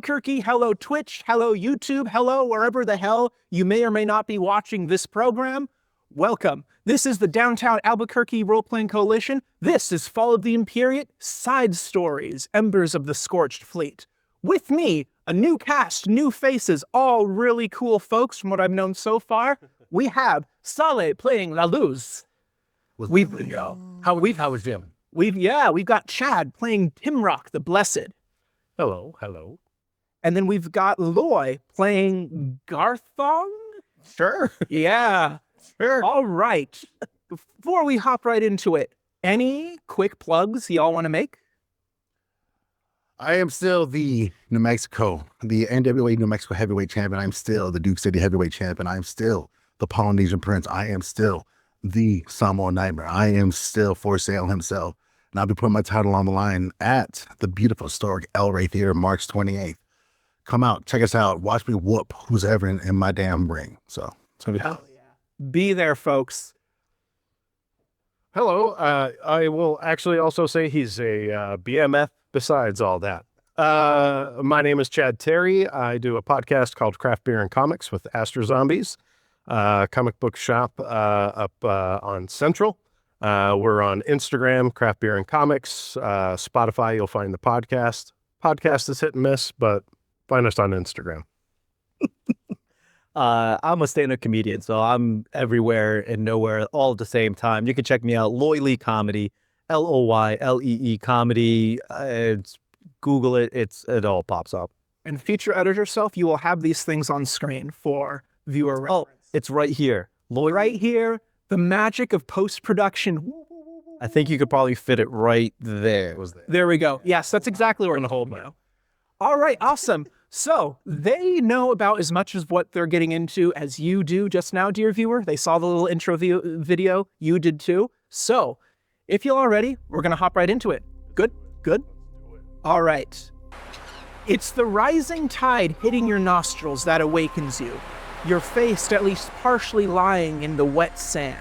Albuquerque, hello Twitch, hello YouTube, hello wherever the hell you may or may not be watching this program. Welcome. This is the Downtown Albuquerque Role-Playing Coalition. This is Fall of the Imperiate, Side Stories, Embers of the Scorched Fleet. With me, a new cast, new faces, all really cool folks from what I've known so far. We have Saleh playing La Luz. How was Jim? We've got Chad playing Timrock the Blessed. Hello. And then we've got Loy playing Garthong? Sure. Yeah. Sure. All right. Before we hop right into it, any quick plugs y'all want to make? I am still the New Mexico, the NWA New Mexico heavyweight champion. I'm still the Duke City heavyweight champion. I'm still the Polynesian Prince. I am still the Samoan Nightmare. I am still For Sale himself. And I'll be putting my title on the line at the beautiful historic El Rey Theater, March 28th. Come out, check us out, watch me whoop who's ever in my damn ring. So it's gonna be Hell yeah. Be there, folks. Hello. I will actually also say he's a BMF besides all that. My name is Chad Terry. I do a podcast called Craft Beer and Comics with Astro Zombies, comic book shop up on Central. We're on Instagram, Craft Beer and Comics, Spotify. You'll find the podcast. Podcast is hit and miss, but find us on Instagram. I'm a stand-up comedian, so I'm everywhere and nowhere all at the same time. You can check me out, Loylee Comedy, Loylee Comedy. Google it. It all pops up. And feature edit yourself, you will have these things on screen for viewer reference. Oh, it's right here. Right here, the magic of post-production. I think you could probably fit it right there. There we go. Yes, that's exactly where we're going to hold now. All right, awesome. So they know about as much as what they're getting into as you do just now, dear viewer. They saw the little intro video. You did too. So if you're all ready, we're going to hop right into it. Good? All right. It's the rising tide hitting your nostrils that awakens you, your face at least partially lying in the wet sand.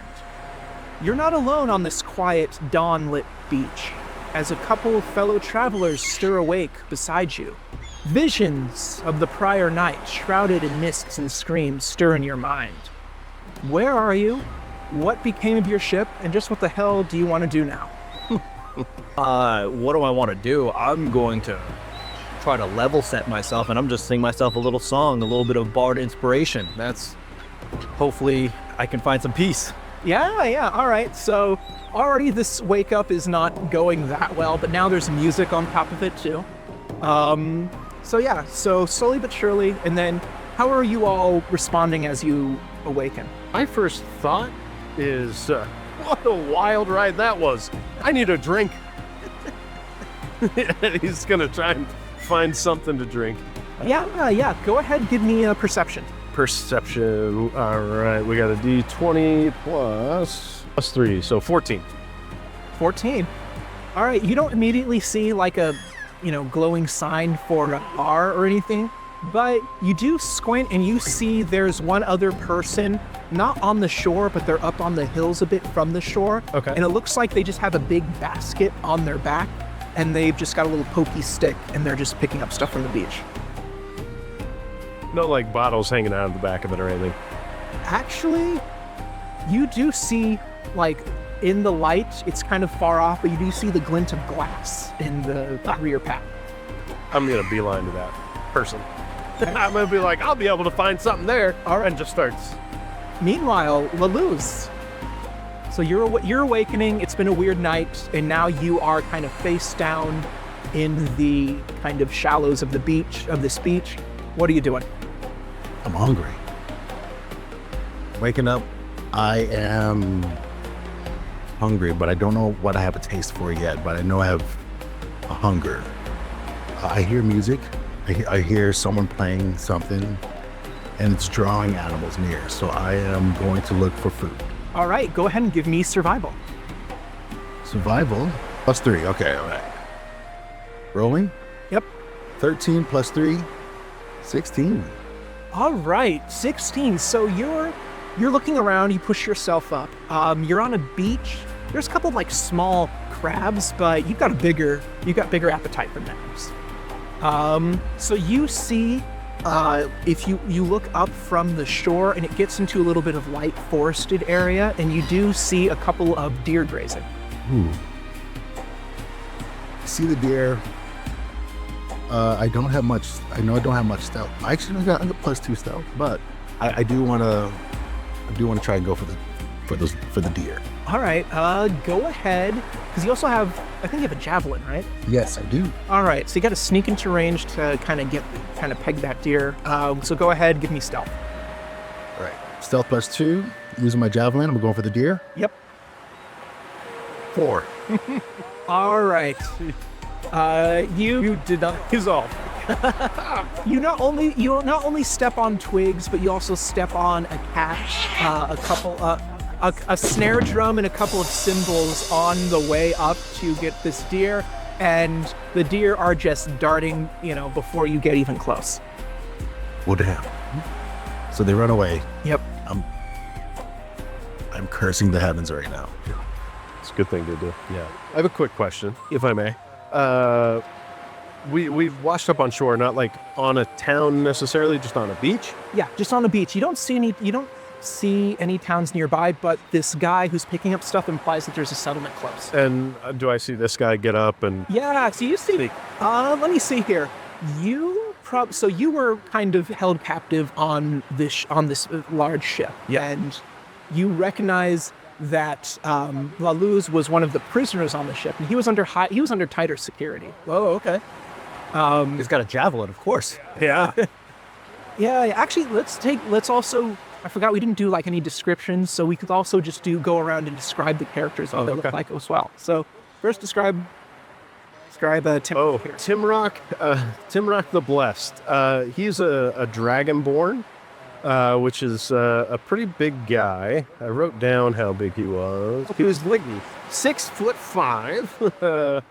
You're not alone on this quiet, dawn-lit beach, as a couple of fellow travelers stir awake beside you. Visions of the prior night, shrouded in mists and screams, stir in your mind. Where are you? What became of your ship? And just what the hell do you want to do now? What do I want to do? I'm going to try to level set myself, and I'm just sing myself a little song, a little bit of bard inspiration. Hopefully I can find some peace. Yeah, all right. So already this wake up is not going that well, but now there's music on top of it too. So slowly but surely, and then how are you all responding as you awaken? My first thought is, what a wild ride that was. I need a drink. He's going to try and find something to drink. Yeah. Go ahead, give me a perception. Perception. All right, we got a D20 plus 3, so 14. 14. All right, you don't immediately see like a, glowing sign for a bar or anything, but you do squint and you see there's one other person, not on the shore, but they're up on the hills a bit from the shore. Okay. And it looks like they just have a big basket on their back, and they've just got a little pokey stick, and they're just picking up stuff from the beach. No, like bottles hanging out of the back of it or anything. Actually, you do see, like, in the light, it's kind of far off, but you do see the glint of glass in the rear pack. I'm going to beeline to that person. I'm going to be like, I'll be able to find something there. All right. And just starts. Meanwhile, La Luz. So you're awakening, it's been a weird night, and now you are kind of face down in the kind of shallows of this beach. What are you doing? I'm hungry. Waking up, I am hungry, but I don't know what I have a taste for yet, but I know I have a hunger. I hear music. I hear someone playing something, and it's drawing animals near, so I am going to look for food. All right, go ahead and give me survival. Survival? +3, okay, all right. Rolling? Yep. 13 plus 3, 16. All right, 16. So you're looking around, you push yourself up. You're on a beach. There's a couple of like small crabs, but you've got bigger appetite for crabs. So you see, if you look up from the shore and it gets into a little bit of light forested area, and you do see a couple of deer grazing. Ooh. See the deer. I don't have much. I know I don't have much stealth. I got +2 stealth, but I do want to. I do want to try and go for the deer. All right, go ahead, because you also have, I think you have a javelin, right? Yes, I do. All right, so you got to sneak into range to kind of peg that deer. So go ahead, give me stealth. All right, stealth +2. Using my javelin, I'm going for the deer. Yep. 4. All right. You did not resolve. You not only step on twigs, but you also step on a catch, a snare drum, and a couple of cymbals on the way up to get this deer, and the deer are just darting, before you get even close. Well, damn. So they run away. Yep. I'm cursing the heavens right now. It's a good thing to do. Yeah. I have a quick question, if I may. We've washed up on shore, not like on a town necessarily, just on a beach. Yeah, just on the beach. You don't see any towns nearby, but this guy who's picking up stuff implies that there's a settlement close. And do I see this guy get up and? Yeah, so you see, let me see here. So you were kind of held captive on this large ship. Yeah. And you recognize that Laluz was one of the prisoners on the ship, and he was under tighter security. Oh, okay. He's got a javelin, of course. Yeah. Yeah, actually, let's also, I forgot we didn't do like any descriptions, so we could also just go around and describe the characters what they look like as well. So first describe Tim. Oh, Timrock the Blessed. He's a dragonborn, which is a pretty big guy. I wrote down how big he was. He was like 6'5",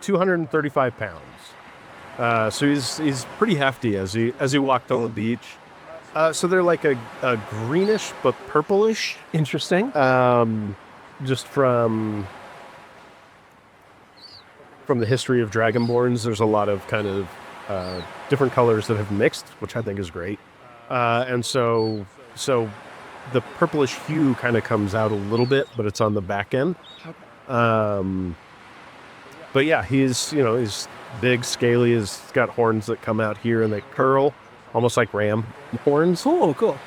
235 pounds. So he's pretty hefty as he walked on the beach. So they're like a greenish but purplish. Interesting. Just from the history of dragonborns, there's a lot of kind of different colors that have mixed, which I think is great. And so the purplish hue kind of comes out a little bit, but it's on the back end. But yeah, he's big, scaly. He's got horns that come out here and they curl, almost like ram horns. Cool.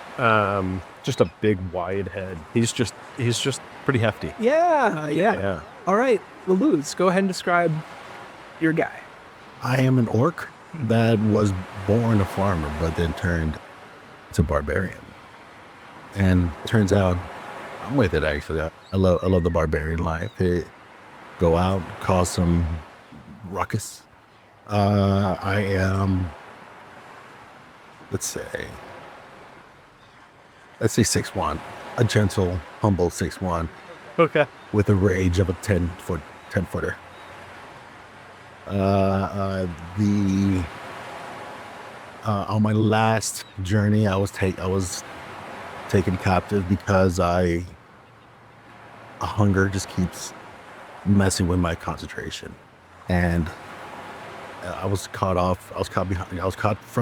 Just a big, wide head. He's just pretty hefty. Yeah. All right, Laluz, go ahead and describe your guy. I am an orc that was born a farmer, but then turned to barbarian. And turns out I'm with it, actually. I love the barbarian life. Go out, cause some ruckus. I am, let's say 6'1", a gentle, humble 6'1", Okay. with a rage of a 10-footer. On my last journey, I was taken captive because a hunger just keeps messing with my concentration, and I was caught from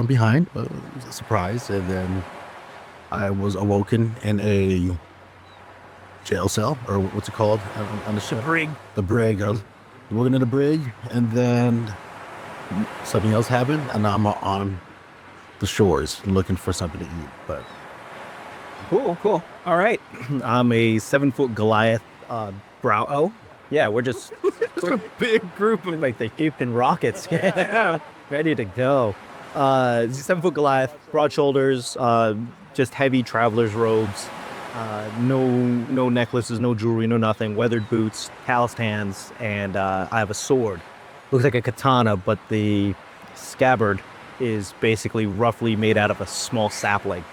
behind. It was a surprise, and then I was awoken in a jail cell, or what's it called on the ship? Brig. The brig. I was awoken in the brig, and then something else happened, and I'm on the shores looking for something to eat. But Cool. All right. I'm a 7-foot Goliath, brow. Oh, yeah, we're just a big group of like the Houston Rockets. Yeah, ready to go. 7-foot Goliath, broad shoulders, just heavy traveler's robes, no necklaces, no jewelry, no nothing. Weathered boots, calloused hands, and I have a sword. Looks like a katana, but the scabbard is basically roughly made out of a small sapling.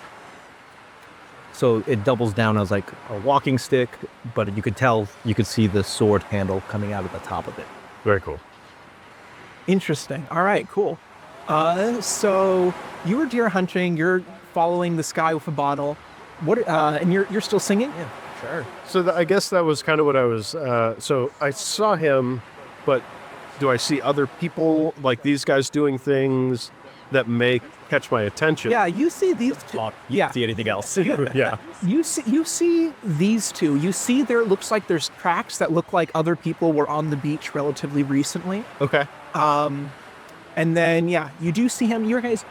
So it doubles down as like a walking stick, but you could see the sword handle coming out of the top of it. Very cool. Interesting. All right, cool. So you were deer hunting. You're following this guy with a bottle. And you're still singing? Yeah, sure. So I guess that was kind of what I was. So I saw him, but do I see other people like these guys doing things that may catch my attention? Yeah, you see these two. Yeah. See anything else? Yeah. You see these two. You see there looks like there's tracks that look like other people were on the beach relatively recently. Okay. And then you do see him. You guys,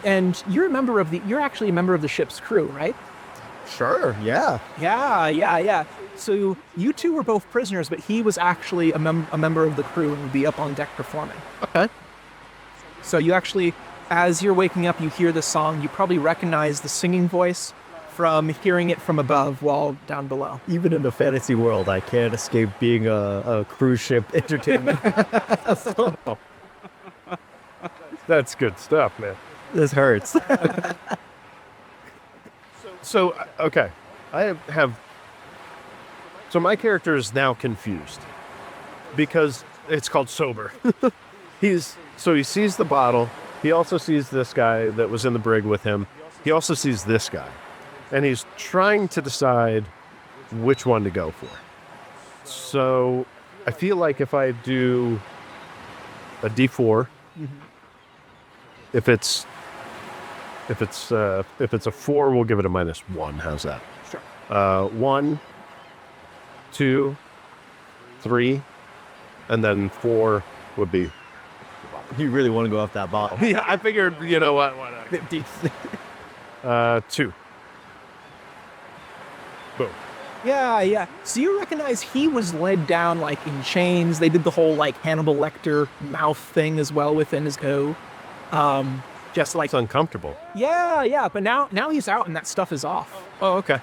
and you're actually a member of the ship's crew, right? Sure. Yeah. Yeah. So you two were both prisoners, but he was actually a member of the crew and would be up on deck performing. Okay. So you actually, as you're waking up, you hear the song. You probably recognize the singing voice from hearing it from above while down below. Even in the fantasy world, I can't escape being a cruise ship entertainment. That's good stuff, man. This hurts. So, okay. So my character is now confused because it's called sober. So he sees the bottle. He also sees this guy that was in the brig with him. He also sees this guy. And he's trying to decide which one to go for. So I feel like if I do a D4, if it's a 4, we'll give it a -1. How's that? Sure. 1, 2, 3, and then 4 would be. You really want to go off that bottle? Yeah, I figured. You know what? Why not? 2. Boom. Yeah. So you recognize he was led down like in chains. They did the whole like Hannibal Lecter mouth thing as well within his go. Just like It's uncomfortable. yeah. But now he's out and that stuff is off. Oh, okay.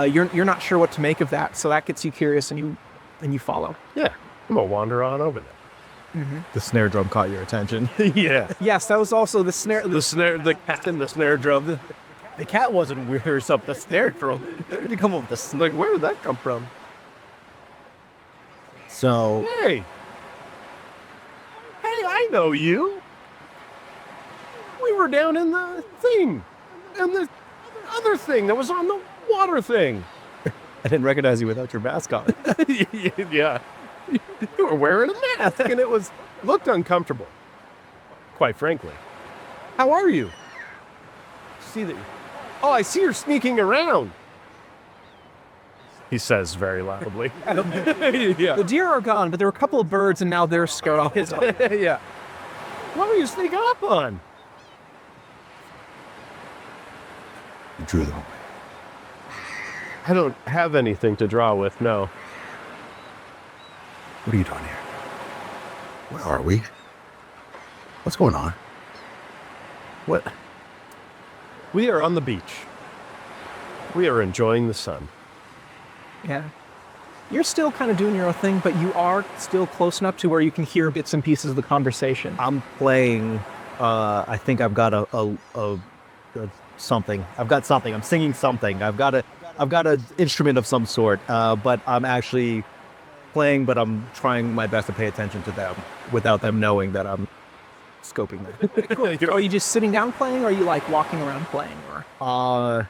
You're not sure what to make of that, so that gets you curious and you follow. Yeah, I'm gonna wander on over there. The snare drum caught your attention. Yeah. Yes, that was also the snare. The cat in the snare drum. The cat wasn't weird or something. The snare drum. Where did you come up with this? Like, where did that come from? So Hey, I know you. We were down in the thing, and the other thing that was on the water thing. I didn't recognize you without your mask on. Yeah, you were wearing a mask, and it looked uncomfortable. Quite frankly. How are you? See that? Oh, I see you're sneaking around. He says very loudly. Yeah. The deer are gone, but there were a couple of birds, and now they're scared off. Yeah. What were you sneaking up on? You drew them. I don't have anything to draw with, no. What are you doing here? Where are we? What's going on? What? We are on the beach. We are enjoying the sun. Yeah. You're still kind of doing your own thing, but you are still close enough to where you can hear bits and pieces of the conversation. I'm playing. I think I've got a something. I've got something. I'm singing something. I've got an instrument of some sort. But I'm actually playing. But I'm trying my best to pay attention to them without them knowing that I'm scoping them. Are you just sitting down playing, or are you like walking around playing? Or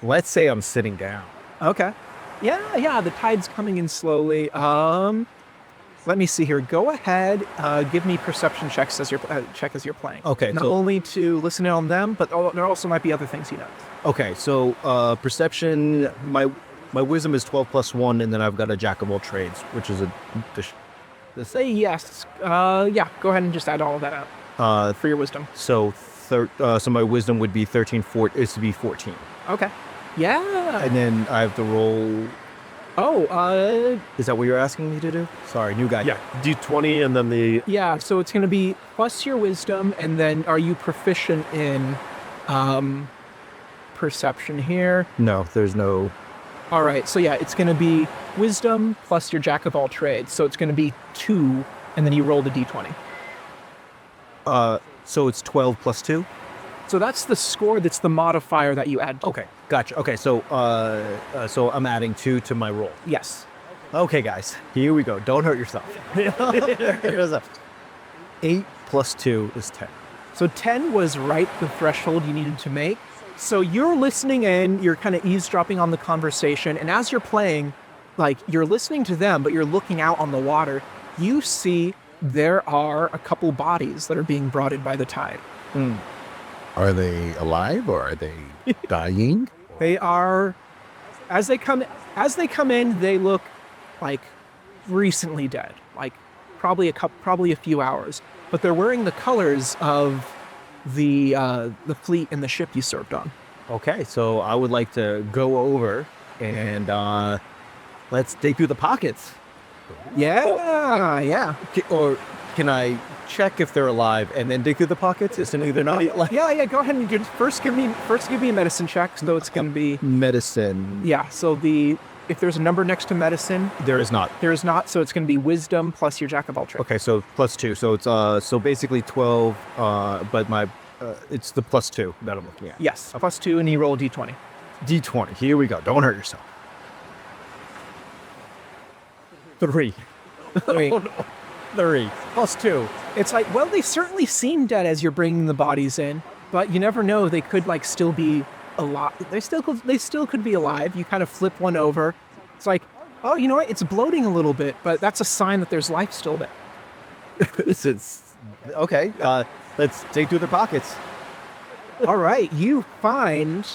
Let's say I'm sitting down. okay, yeah. The tide's coming in slowly. Let me see here. Go ahead. Give me perception checks as you're playing. Okay, Not so- only to listen in on them, but there also might be other things you know. Okay, so perception. My wisdom is 12 plus 1, and then I've got a jack of all trades, which is Say yes. Yeah. Go ahead and just add all of that up for your wisdom. so my wisdom would be 13. Is to be 14, Okay. Yeah. and then I have to roll. Oh. Is that what you're asking me to do? Sorry, new guy. Yeah, D20 and then the... Yeah. So it's going to be plus your wisdom, and then are you proficient in perception here? No, there's no. All right, so yeah, it's going to be wisdom plus your jack of all trades. So it's going to be 2, and then you roll the d20. So it's 12 plus 2. So that's the score. That's the modifier that you add to. Okay, gotcha. Okay, so I'm adding 2 to my roll. Yes. Okay, guys, here we go. Don't hurt yourself. 8 plus 2 is 10. So 10 was right the threshold you needed to make. So you're listening in, you're kind of eavesdropping on the conversation, and as you're playing, like you're listening to them, but you're looking out on the water, you see there are a couple bodies that are being brought in by the tide. Are they alive or are they dying? They are, as they come in, they look like recently dead, like probably a few hours. But they're wearing the colors of the fleet and the ship you served on. Okay, so I would like to go over and let's dig through the pockets. Yeah. Or can I check if they're alive and then dig through the pockets? Assuming they're not alive. Yeah. Go ahead and first give me a medicine check. So it's going to be Medicine. yeah. So if there's a number next to medicine, There is not. there is not. So it's going to be wisdom plus your jack of all trades. Okay, so +2. So it's so basically 12. But my it's the +2 that I'm looking at. Yes, +2, and you roll a d20. D20. Here we go. Don't hurt yourself. 3. Wait. 3 +2. It's like, well, they certainly seem dead as you're bringing the bodies in, but you never know. They could like still be alive. They still could be alive. You kind of flip one over. It's like, oh, you know what? It's bloating a little bit, but that's a sign that there's life still there. This is okay. Let's dig through the pockets. All right, you find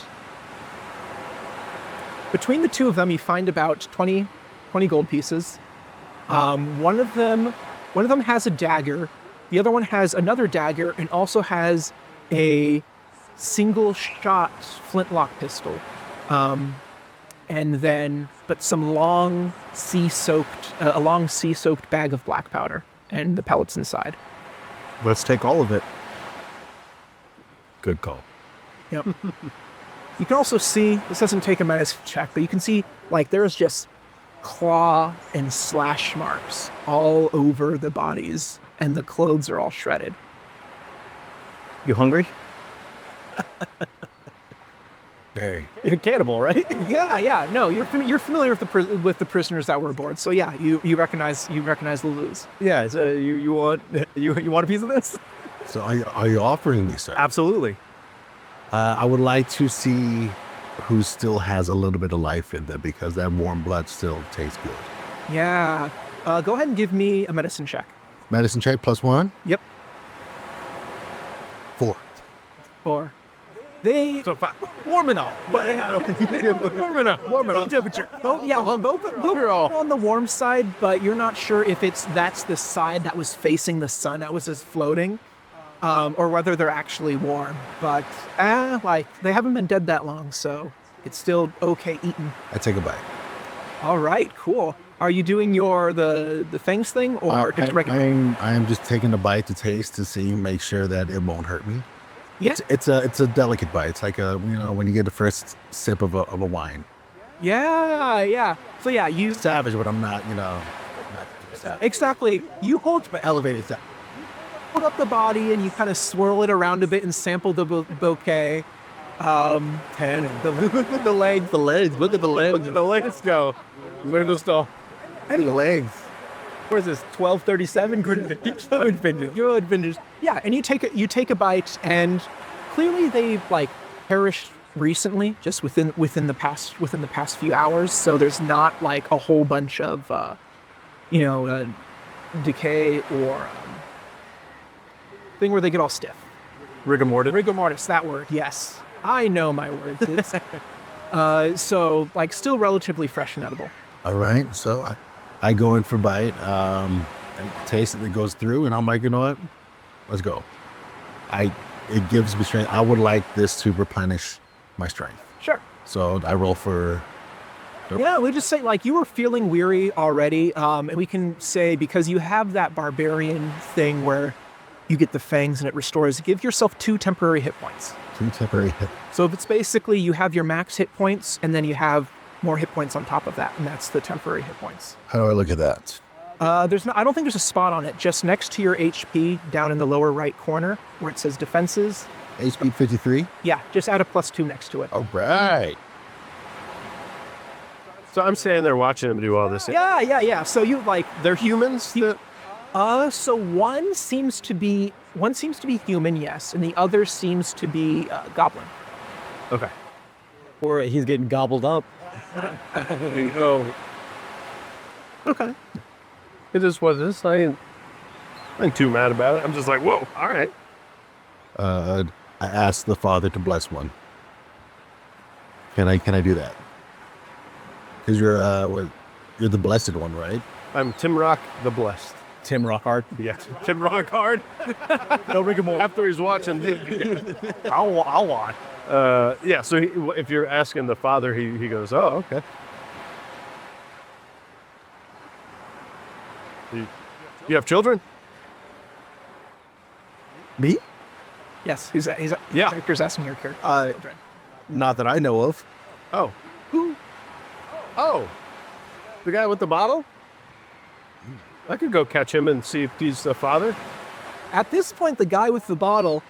between the two of them, you find about 20 gold pieces. One of them has a dagger. The other one has another dagger and also has a single shot flintlock pistol. But some long sea-soaked bag of black powder and the pellets inside. Let's take all of it. Good call. Yep. You can also see, this doesn't take a medicine check, but you can see like there's just claw and slash marks all over the bodies and the clothes are all shredded. You hungry? Hey, You're a cannibal, right? Yeah. No, you're familiar with the prisoners that were aboard. So yeah, you recognize the Lulus. Yeah. So you want a piece of this? so are you offering me, sir? Absolutely. I would like to see who still has a little bit of life in them because that warm blood still tastes good. Yeah. Go ahead and give me a medicine check. Medicine check +1. Yep. 4. 4. They Warm enough. Warm enough. Temperature. both are on the warm side, but you're not sure if that's the side that was facing the sun that was just floating, or whether they're actually warm. But they haven't been dead that long, so it's still okay eating. I take a bite. All right, cool. Are you doing the fangs thing or just regular? I am just taking a bite to taste to see, make sure that it won't hurt me. Yeah. It's a delicate bite. It's like when you get the first sip of a wine. Yeah. So yeah, you Savage, but I'm not savage. exactly. You hold Elevated savage. up the body and you kind of swirl it around a bit and sample the bouquet. And look at the legs. Look at the legs. The legs go. Where does the legs. Where's this? 1237. Good vintage. Yeah, and you take a bite, and clearly they like perished recently, just within the past few hours. So there's not like a whole bunch of decay or thing where they get all stiff. Rigor mortis. Rigor mortis, that word. Yes, I know my words. So like still relatively fresh and edible. All right, so I go in for bite, and taste it goes through, and I'm like, you know what? Let's go. It gives me strength. I would like this to replenish my strength. Sure. So I roll for. Yeah, we just say like you were feeling weary already, and we can say because you have that barbarian thing where you get the fangs and it restores. Give yourself 2 temporary hit points. 2 temporary hit. So if it's basically you have your max hit points and then you have more hit points on top of that, and that's the temporary hit points. How do I look at that? I don't think there's a spot on it. Just next to your HP, down in the lower right corner, where it says defenses. HP 53. Yeah, just add a +2 next to it. All right. So I'm standing there watching him do all this. Yeah. So you like They're humans. so one seems to be human, yes, and the other seems to be goblin. Okay. Or he's getting gobbled up. Oh. Okay. It is what it is. I ain't too mad about it. I'm just like, whoa, all right. I asked the Father to bless one. Can I do that? Because you're the blessed one, right? I'm Tim Rock the Blessed. Tim Rockhard. Yeah, Tim Rockhard. No rigmarole. After he's watching, I'll watch. yeah. So if you're asking the Father, he goes, oh, okay. You have children? Me? Yes, he's Yeah. character's asking your character. Not that I know of. Oh, who? Oh, the guy with the bottle. I could go catch him and see if he's the father. At this point, the guy with the bottle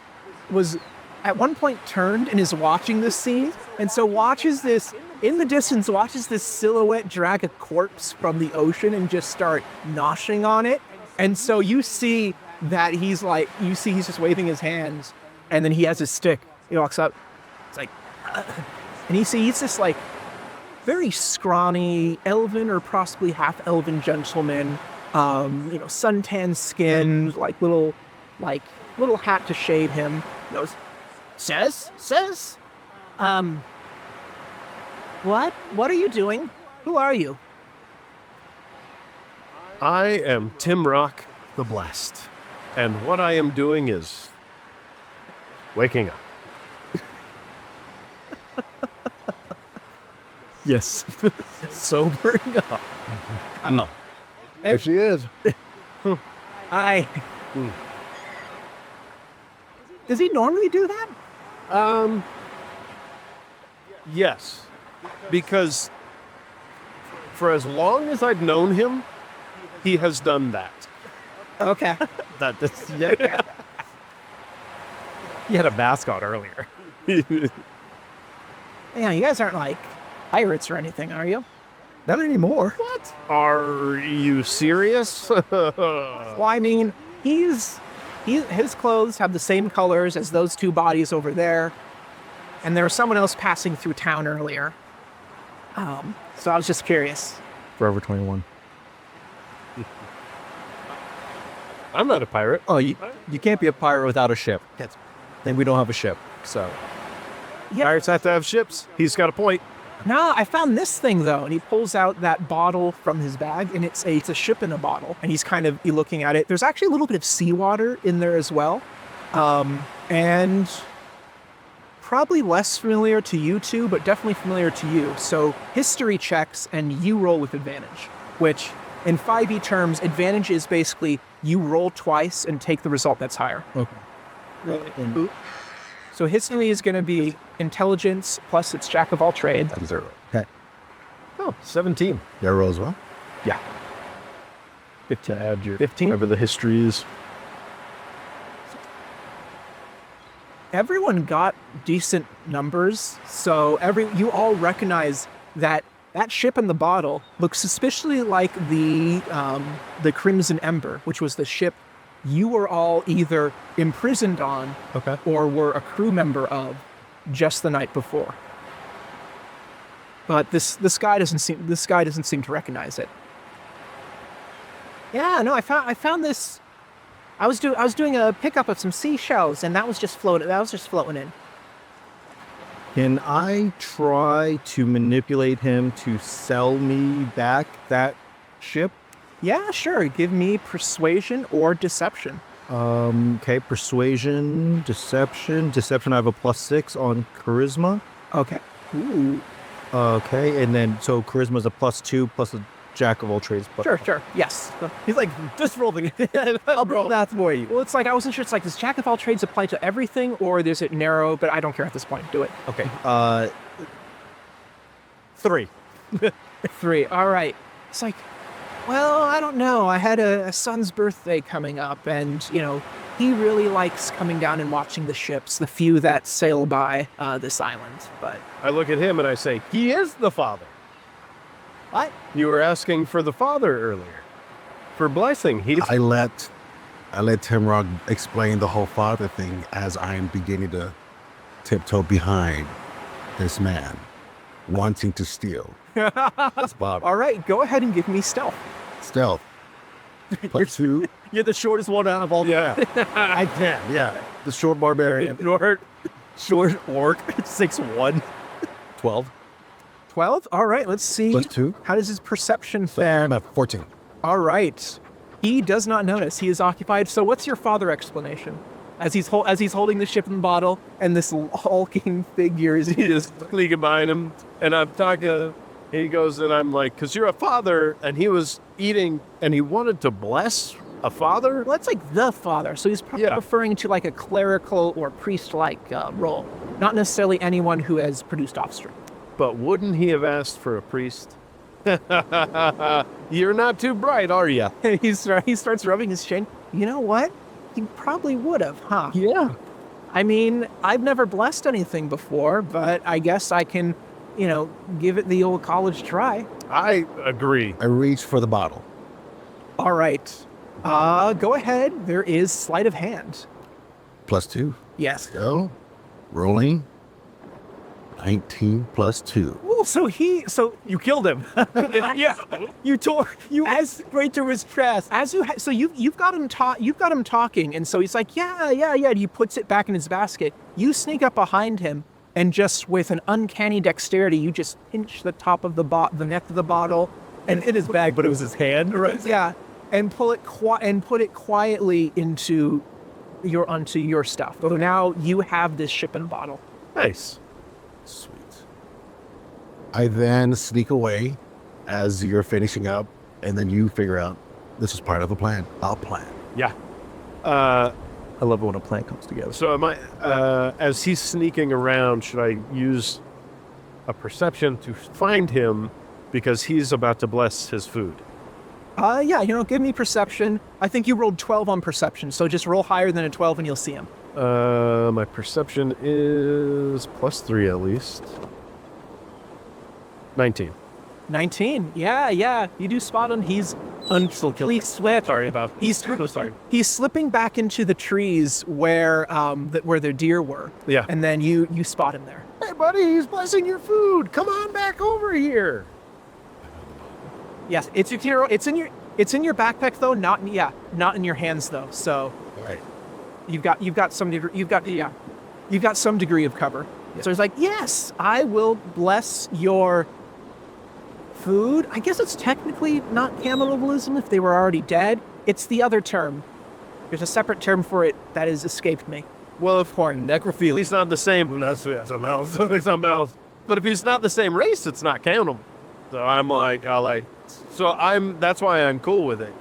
was at one point turned and is watching this scene, and so watches this in the distance, watches this silhouette drag a corpse from the ocean and just start noshing on it. And so you see that he's just waving his hands, and then he has his stick. He walks up. It's like, and he's this like very scrawny elven or possibly half elven gentleman, suntan skin, like little hat to shade him. He goes, says, what are you doing? Who are you? I am Tim Rock the Blessed, and what I am doing is waking up. Yes. Sobering up. I'm not. There she is. Does he normally do that? Yes, because for as long as I've known him, he has done that. Okay. That's yeah. He had a mascot earlier. Yeah, you guys aren't like pirates or anything, are you? Not anymore. What? Are you serious? Well, I mean, his clothes have the same colors as those two bodies over there, and there was someone else passing through town earlier. So I was just curious. Forever 21. I'm not a pirate. Oh, you can't be a pirate without a ship. Then we don't have a ship, so. Yeah. Pirates have to have ships. He's got a point. No, I found this thing though, and he pulls out that bottle from his bag, and it's a ship in a bottle, and he's kind of looking at it. There's actually a little bit of seawater in there as well, and probably less familiar to you two, but definitely familiar to you. So history checks, and you roll with advantage, which in 5e terms, advantage is basically you roll twice and take the result that's higher. Okay. So history is going to be intelligence plus its jack of all trades. That's 0. Okay. Oh, 17. Yeah, roll as well. Yeah. To add your 15. whatever the history is. Everyone got decent numbers, so you all recognize that ship in the bottle looks suspiciously like the Crimson Ember, which was the ship you were all either imprisoned on Okay. or were a crew member of just the night before. But this guy doesn't seem to recognize it. Yeah, no, I found this. I was doing a pickup of some seashells, and that was just floating in. Can I try to manipulate him to sell me back that ship? Yeah, sure. Give me persuasion or deception. Okay, persuasion, deception. Deception, I have a +6 on charisma. Okay. Ooh. Okay, and then so charisma's a +2 plus a jack of all trades. Sure. Yes. He's like, just roll the. I'll roll that for you. Well, it's like I wasn't sure. It's like, does jack of all trades apply to everything, or is it narrow? But I don't care at this point. Do it. Okay. 3. 3. All right. It's like, well, I don't know. I had a son's birthday coming up, and he really likes coming down and watching the ships, the few that sail by this island. But I look at him and I say, he is the father. what? You were asking for the father earlier. For blessing. I let Tim Rock explain the whole father thing as I'm beginning to tiptoe behind this man, wanting to steal. That's Bob. All right. Go ahead and give me stealth. Stealth. Plus 2. You're the shortest one out of all. Yeah. I can. Yeah. The short barbarian. Short orc. 6'1". 12. 12? All right, let's see. Plus 2. How does his perception fare? I'm at 14. All right. He does not notice. He is occupied. So what's your father explanation? As he's holding the shipping bottle and this hulking figure is He just sneaking behind him, and I'm talking. He goes, and I'm like, "Cause you're a father," and he was eating, and he wanted to bless a father. Well, that's like the father. So he's probably Yeah. referring to like a clerical or priest-like role, not necessarily anyone who has produced offspring. But wouldn't he have asked for a priest? You're not too bright, are you? He starts rubbing his chin. You know what? He probably would have, huh? Yeah. I mean, I've never blessed anything before, but I guess I can, give it the old college try. I agree. I reach for the bottle. All right. Go ahead. There is sleight of hand. Plus 2. Yes. Go. Rolling. 19 plus 2. Well, so You killed him. yeah, you as right to his chest. As you so you've got him talking, and so he's like, yeah. And he puts it back in his basket. You sneak up behind him, and just with an uncanny dexterity, you just pinch the top of the neck of the bottle, And in his bag, but it was his hand, right? yeah, and put it quietly onto your stuff. So now you have this shipping bottle. Nice. Sweet. I then sneak away as you're finishing up, and then you figure out this is part of a plan. I'll plan. Yeah. I love it when a plan comes together. So am I? As he's sneaking around, should I use a perception to find him because he's about to bless his food? Yeah, give me perception. I think you rolled 12 on perception, so just roll higher than a 12 and you'll see him. My perception is plus 3 at least. 19. 19. Yeah. You do spot him. He's unstill. Sorry about. He's slipping back into the trees where the deer were. Yeah. And then you spot him there. Hey, buddy, he's blessing your food. Come on back over here. Yes, it's in your backpack though, not in your hands though. So All right. you've got some degree of cover. Yeah. So he's like, yes, I will bless your food. I guess it's technically not cannibalism if they were already dead. It's the other term. There's a separate term for it that has escaped me. Well, if necrophilia, he's not the same. That's something else. Something else. But if he's not the same race, it's not cannibal. So I'm like, that's why I'm cool with it.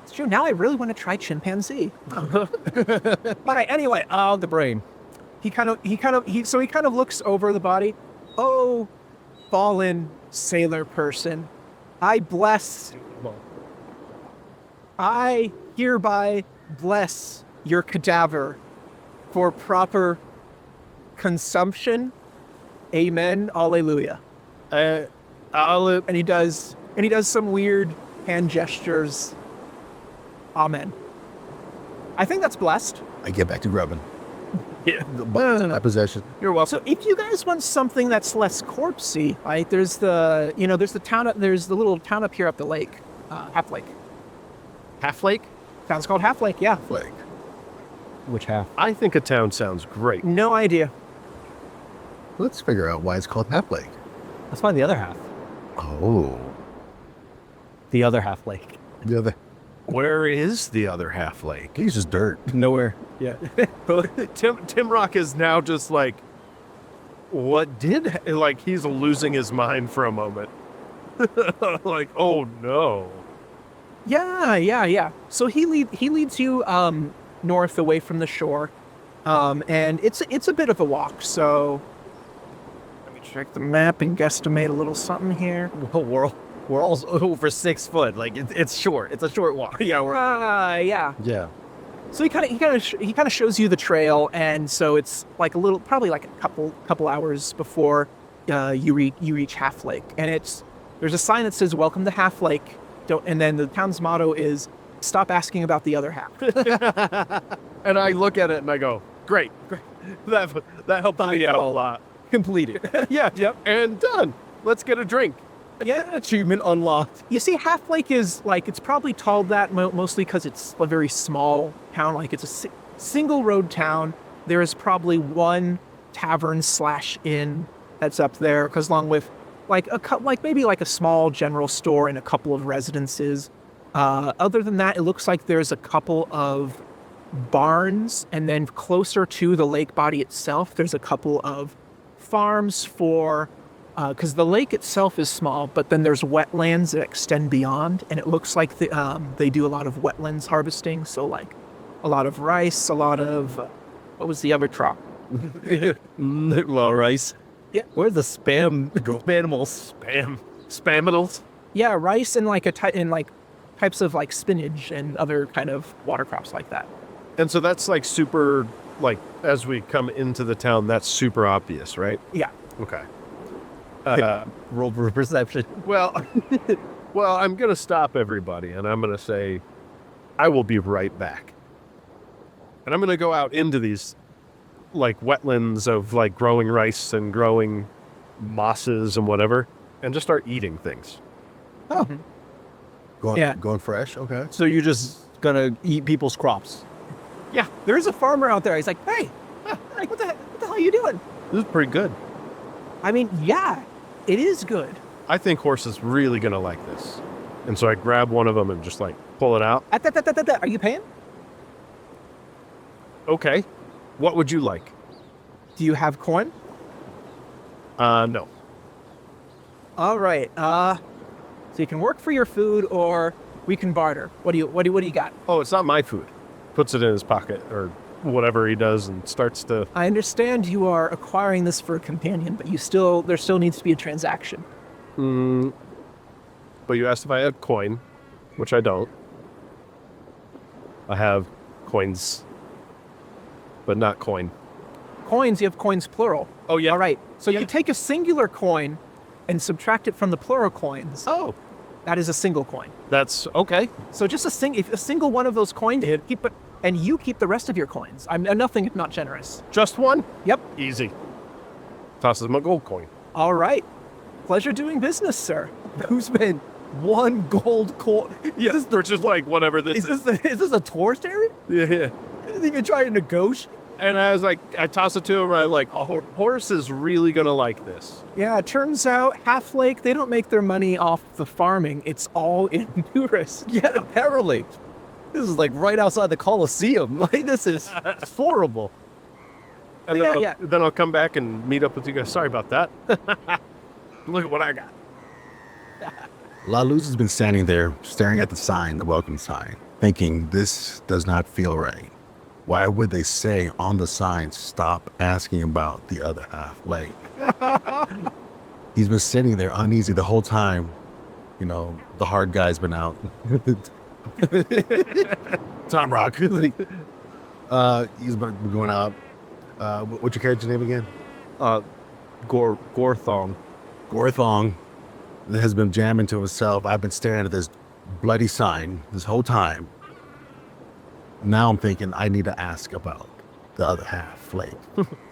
It's true. Now I really want to try chimpanzee. But anyway, The brain. he kind of looks over the body. Oh, fallen sailor person, I hereby bless your cadaver for proper consumption. Amen. Alleluia. And he does some weird hand gestures. Amen. I think that's blessed. I get back to grubbing. Yeah. My possession. You're welcome. So if you guys want something that's less corpsey, right? There's the little town up here up the lake, Half Lake. Half Lake? Town's called Half Lake, yeah. Like, Which half? I think a town sounds great. No idea. let's figure out why it's called Half Lake. Let's find the other half. Oh. The other half lake. The other. Where is the other Half Lake? He's just dirt. Nowhere. Yeah. Tim Rock is now just like, he's losing his mind for a moment. Like, oh no. Yeah. So he leads you north away from the shore, and it's a bit of a walk. So let me check the map and guesstimate a little something here. We're all over 6 foot. Like it's short. It's a short walk. Yeah, yeah. Yeah. So he kind of shows you the trail, and so it's like probably like a couple hours before you reach Half Lake, and there's a sign that says "Welcome to Half Lake," and then the town's motto is "Stop asking about the other half." And I look at it and I go, great. That helped me out a lot. Completed. Yeah, yep, and done. Let's get a drink. Yeah. Achievement unlocked. You see, Half Lake is like, it's probably called that mostly because it's a very small town. Like, it's a single road town. There is probably one tavern/inn that's up there, because along with like maybe like a small general store and a couple of residences. Other than that, it looks like there's a couple of barns, and then closer to the lake body itself, there's a couple of farms for, because the lake itself is small, but then there's wetlands that extend beyond, and it looks like they do a lot of wetlands harvesting. So like a lot of rice, a lot of, what was the other crop? Well, rice. Yeah. Where's the spamimals? Spaminals. Yeah, rice and like types of like spinach and other kind of water crops like that. And so that's like super, like as we come into the town, that's super obvious, right? Yeah. Okay. Roll for perception. Well, I'm going to stop everybody and I'm going to say, I will be right back. And I'm going to go out into these like wetlands of like growing rice and growing mosses and whatever, and just start eating things. Oh. Going fresh. Okay. So you're just gonna eat people's crops? Yeah. There is a farmer out there. He's like, hey, like, what the hell are you doing? This is pretty good. I mean, yeah, it is good. I think Horse is really going to like this. And so I grab one of them and just like pull it out. Are you paying? Okay. What would you like? Do you have coin? No. All right. So you can work for your food, or we can barter. What do you got? Oh, it's not my food. Puts it in his pocket or whatever he does and starts to. I understand you are acquiring this for a companion, but there still needs to be a transaction. But you asked if I had coin, which I don't. I have coins, but not coin. Coins, you have coins plural. Oh, yeah. All right. So Yeah. you take a singular coin and subtract it from the plural coins. Oh, That is a single coin. that's okay. So just if a single one of those coins, keep it, and you keep the rest of your coins. I'm nothing if not generous. Just one? Yep. Easy. Tosses him a gold coin. All right. Pleasure doing business, sir. Who's been one gold coin? Yes, they're just like whatever this is. Is this a tourist area? Yeah. Didn't even try to negotiate. And I was like, I toss it to him, and I'm like, oh, Horse is really going to like this. Yeah, it turns out Half Lake, they don't make their money off the farming. It's all in tourists. Yeah, apparently. This is like right outside the Coliseum. Like, this is horrible. And then I'll come back and meet up with you guys. Sorry about that. Look at what I got. La Luz has been standing there, staring at the sign, the welcome sign, thinking this does not feel right. Why would they say on the sign, stop asking about the other half lake? He's been sitting there uneasy the whole time. You know, the hard guy's been out. Tom Rock. He's been going out. What's your character's name again? Gorthong. Gorthong has been jamming to himself. I've been staring at this bloody sign this whole time. Now I'm thinking I need to ask about the other half lake.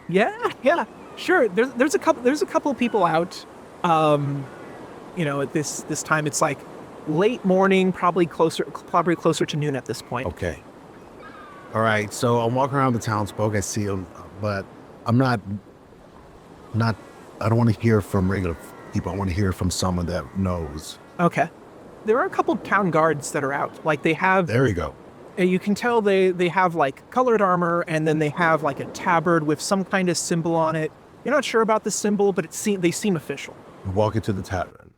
Yeah, sure. There's a couple of people out. At this time, it's like late morning, probably closer to noon at this point. Okay. All right. So I'm walking around the townsfolk. I see them, but I'm not. I don't want to hear from regular people. I want to hear from someone that knows. Okay. There are a couple town guards that are out. Like they have. There we go. You can tell they have like colored armor, and then they have like a tabard with some kind of symbol on it. You're not sure about the symbol, but they seem official. We walk into the tavern.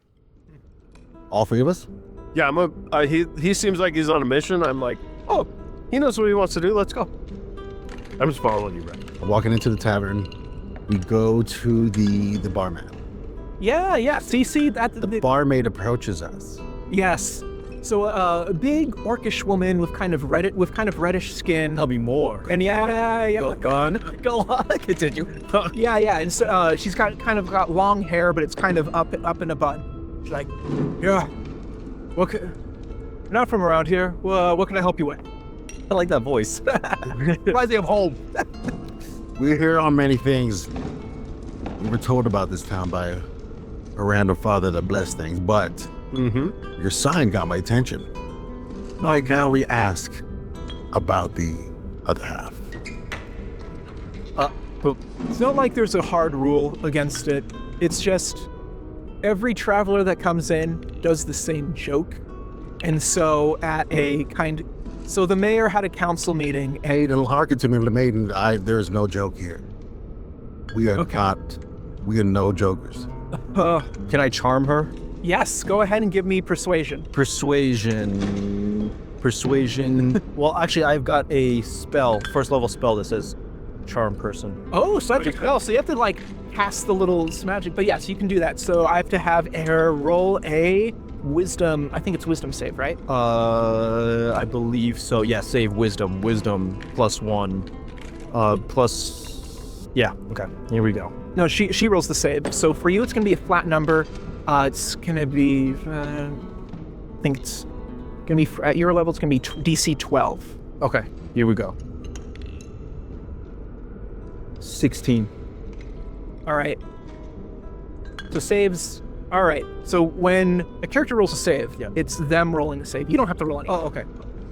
All three of us? Yeah, he seems like he's on a mission. I'm like, oh, he knows what he wants to do. Let's go. I'm just following you, right? Walking into the tavern. We go to the barman. Yeah. See that The barmaid approaches us. Yes. So a big orcish woman with kind of reddish skin. Tell me more. And yeah. Go on. Continue. Yeah. And so she's got long hair, but it's kind of up in a bun. She's like, yeah. Not from around here. What can I help you with? I like that voice. Reminds me of home. We hear on many things. We were told about this town by a random father to bless things, but your sign got my attention. Like now we ask about the other half. It's not like there's a hard rule against it. It's just every traveler that comes in does the same joke. And so so the mayor had a council meeting. Hey, don't hearken to me, the maiden. There's no joke here. We are we are no jokers. Can I charm her? Yes, go ahead and give me persuasion. Persuasion. Well, actually, I've got a spell, first level spell that says charm person. Oh, such a spell. So you have to like cast the little magic. But yes, you can do that. So I have to have Air roll a wisdom. I think it's wisdom save, right? I believe so. Yeah, save wisdom. Wisdom +1. Yeah, okay. Here we go. No, she rolls the save. So for you, it's going to be a flat number. It's going to be, I think it's going to be, at your level, it's going to be DC 12. Okay, here we go. 16. All right. So saves, all right. So when a character rolls a save, it's them rolling a save. You don't have to roll anything. Oh, okay.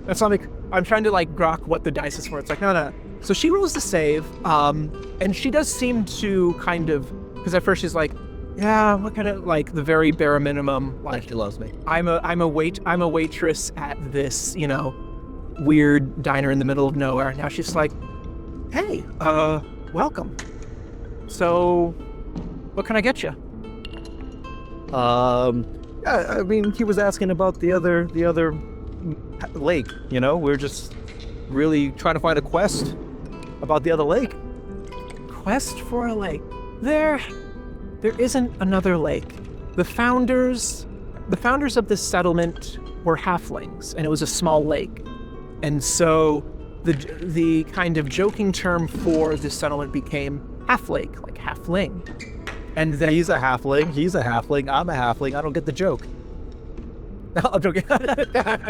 That's not like, I'm trying to like grok what the dice is for. It's like, no. So she rolls the save, and she does seem to kind of, because at first she's like, yeah, what kind of, like the very bare minimum, like She loves me. I'm a waitress at this, weird diner in the middle of nowhere. Now she's like, hey, welcome. So, what can I get you? Yeah, I mean, he was asking about the other lake. We're just really trying to find a quest about the other lake. Quest for a lake. There isn't another lake. The founders of this settlement were halflings, and it was a small lake. And so the kind of joking term for this settlement became half lake, like halfling. And then He's a halfling. I'm a halfling. I don't get the joke. No, I'm joking.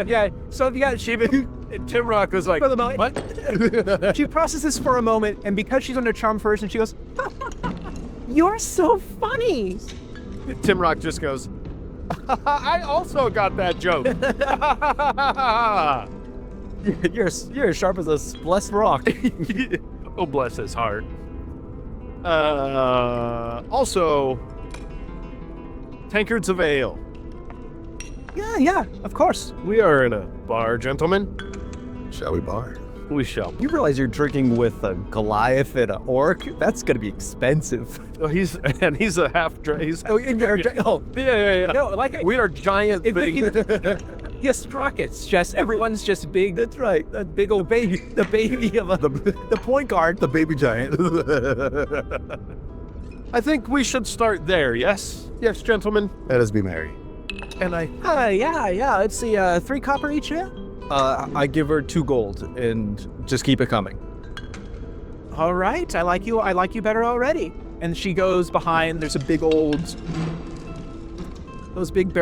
Yeah. So Tim Rock was like, for the moment, what? she processes for a moment, and because she's under charm first, and she goes, "You're so funny." Tim Rock just goes, I also got that joke. You're as sharp as a blessed rock. Oh, bless his heart. Also, tankards of ale. Yeah, of course. We are in a bar, gentlemen. Shall we bar? We shall. You realize you're drinking with a Goliath and an orc? That's gonna be expensive. Oh, he's a half he's Yeah. No, like we are giant things. yes, sprockets. Just everyone's just big. That's right. That big old baby, the baby of the point guard. The baby giant. I think we should start there. Yes, gentlemen. Let us be merry. And I Yeah. Let's see, 3 copper each. Yeah. I give her 2 gold and just keep it coming. All right, I like you better already. And she goes behind. There's a big old, those big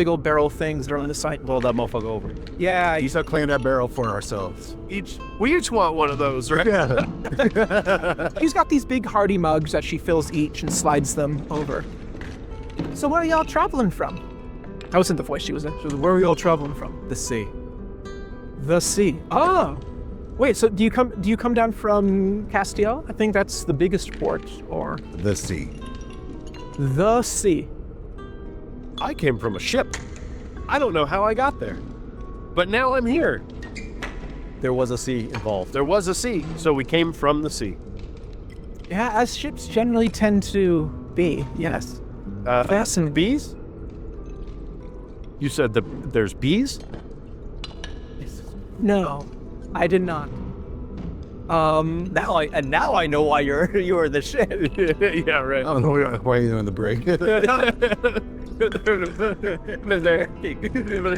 old barrel things that are on the side. Roll that motherfucker over. Yeah, You start cleaning that barrel for ourselves. we each want one of those, right? Yeah. she's got these big hearty mugs that she fills each and slides them over. So where are y'all traveling from? That wasn't the voice she was in. She was, where are y'all traveling from? The sea. The sea. Oh, wait. So do you come down from Castiel? I think that's the biggest port, or The sea. the sea. I came from a ship. I don't know how I got there, but now I'm here. There was a sea involved. There was a sea, so we came from the sea. Yeah, as ships generally tend to be. Yes. Fascinating. Bees? You said there's bees? No, I did not. Now I know why you're the shit. Yeah, right. I don't know why you're doing the break.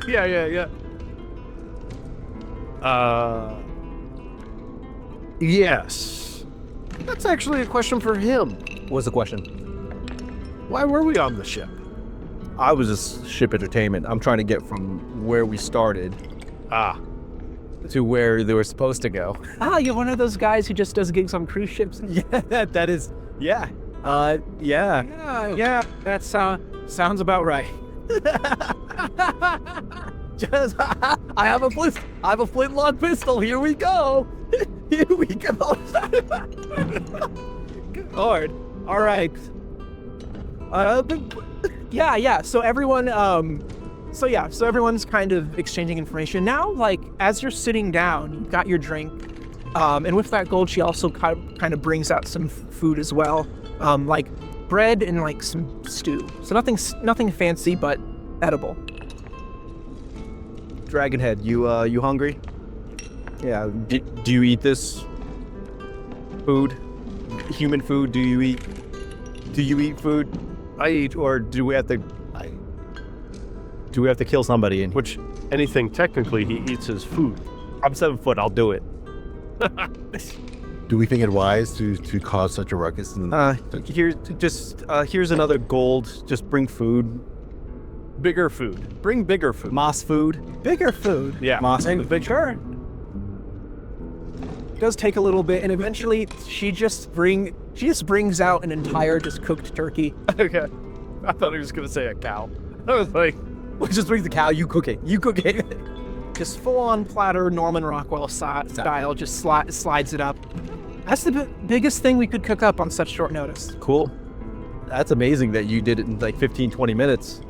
Yeah. Yes. That's actually a question for him. What's the question? Why were we on the ship? I was just ship entertainment. I'm trying to get from where we started to where they were supposed to go. You're one of those guys who just does gigs on cruise ships. Yeah, that is. Yeah. Yeah. Yeah. That's Sounds about right. Just, I have a flintlock pistol. Here we go. Here we go. Lord. All right. Yeah. So everyone, so everyone's kind of exchanging information. Now, like, as you're sitting down, you've got your drink, and with that gold, she also kind of brings out some food as well, like bread and like some stew. So nothing fancy, but edible. Dragonhead, you hungry? Yeah. Do you eat this food? Human food? Do you eat food? I eat, Or do we have to kill somebody in here? which anything technically he eats his food. I'm 7 foot. I'll do it. Do we think it wise to cause such a ruckus? Here's another gold. Just bring food. Bigger food. Bring bigger food. Moss food. Bigger food. Yeah. Moss And food. sure. It does take a little bit, and eventually she just brings out an entire just cooked turkey. Okay. I thought he was going to say a cow. I was like, Well, just bring the cow. You cook it. Just full-on platter, Norman Rockwell style, just slides it up. That's the biggest thing we could cook up on such short notice. Cool. That's amazing that you did it in like 15, 20 minutes.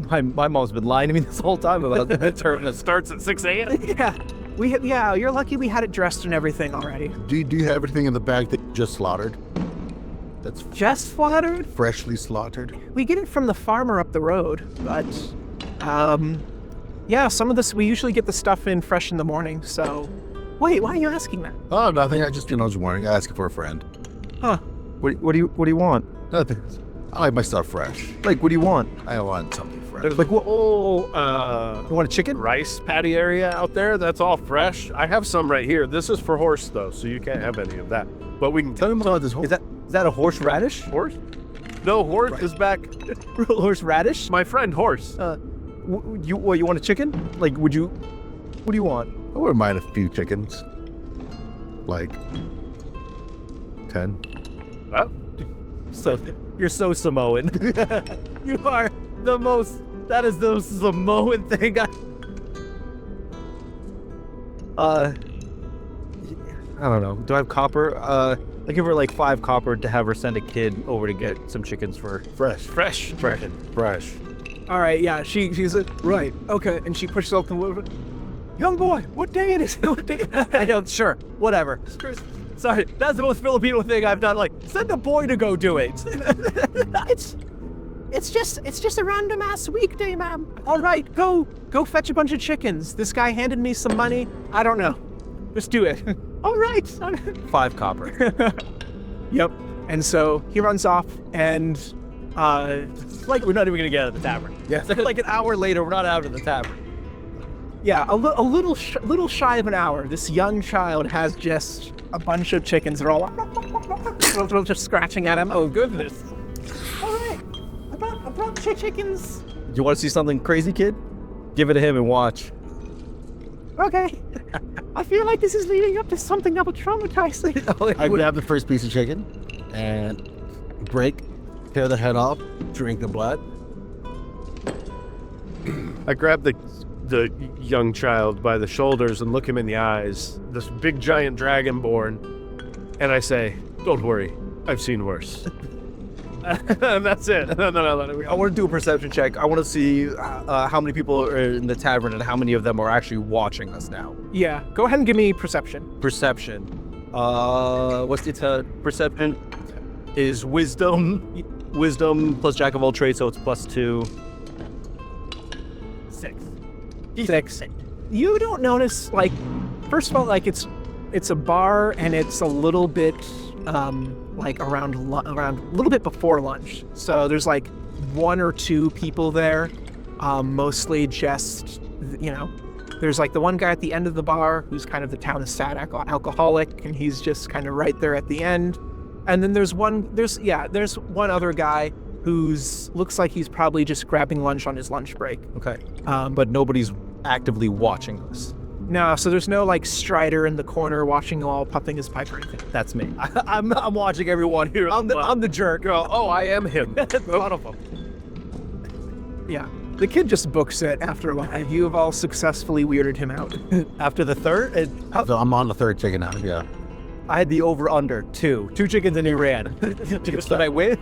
My mom's been lying to me this whole time about that. it starts at 6 a.m. Yeah, you're lucky we had it dressed and everything already. Do you have everything in the bag that you just slaughtered? That's Just slaughtered? freshly slaughtered? We get it from the farmer up the road, but, yeah, some of this, we usually get the stuff in fresh in the morning, so... Wait, why are you asking that? Oh, nothing. I just, was wondering. Asking for a friend. Huh. What do you want? Nothing. I like my stuff fresh. Like, what do you want? I want something fresh. Like, what? You want a chicken? rice patty area out there? That's all fresh. I have some right here. This is for horse, though, so you can't have any of that. But we can Tell me about this whole... Is that a horseradish? horse? No, horse is back. Horseradish? My friend horse. You want a chicken? Like, what do you want? I wouldn't mind a few chickens. Like 10. Well, So you're so Samoan. You are the most. That is the Samoan thing. I don't know. Do I have copper? I give her like 5 copper to have her send a kid over to get some chickens for Fresh. fresh. All right, yeah, she's like, right, okay, and she pushes open the window. Young boy, what day it is? What day? I don't. Sure. Whatever. Sorry. That's the most Filipino thing I've done. Like, send a boy to go do it. It's just a random ass weekday, ma'am. All right, go fetch a bunch of chickens. This guy handed me some money. I don't know. Just do it. All right. 5 copper. Yep. And so he runs off, and Like, we're not even gonna get out of the tavern. Yeah. Like an hour later, we're not out of the tavern. yeah, a little shy of an hour. This young child has just a bunch of chickens. They're all just scratching at him. Oh goodness. All right, I brought chickens. Do you want to see something crazy, kid? Give it to him and watch. Okay. I feel like this is leading up to something that will traumatize me. I grab the first piece of chicken and tear the head off, drink the blood. I grab the young child by the shoulders and look him in the eyes, this big giant dragonborn, and I say, "Don't worry, I've seen worse." And that's it. And then I let him I go. want to do a perception check. I want to see how many people are in the tavern and how many of them are actually watching us now. Yeah, go ahead and give me perception. Perception. What's the perception? Is wisdom. Wisdom plus jack of all trades, so it's +2. 6. You don't notice, like, first of all, like it's a bar and it's a little bit like around a little bit before lunch. So there's like 1 or 2 people there, mostly just, there's like the one guy at the end of the bar who's kind of the town is sad alcoholic, and he's just kind of right there at the end. And then there's one other guy who's looks like he's probably just grabbing lunch on his lunch break. Okay. But nobody's actively watching us. No, so there's no like Strider in the corner watching you all puffing his pipe or anything. That's me. I'm watching everyone here. I'm the jerk. Oh, I am him. One of them. Yeah. The kid just books it after a while. You have all successfully weirded him out. After the third, So I'm on the third chicken now. Yeah. I had the over-under 2 chickens and he ran. Did I win?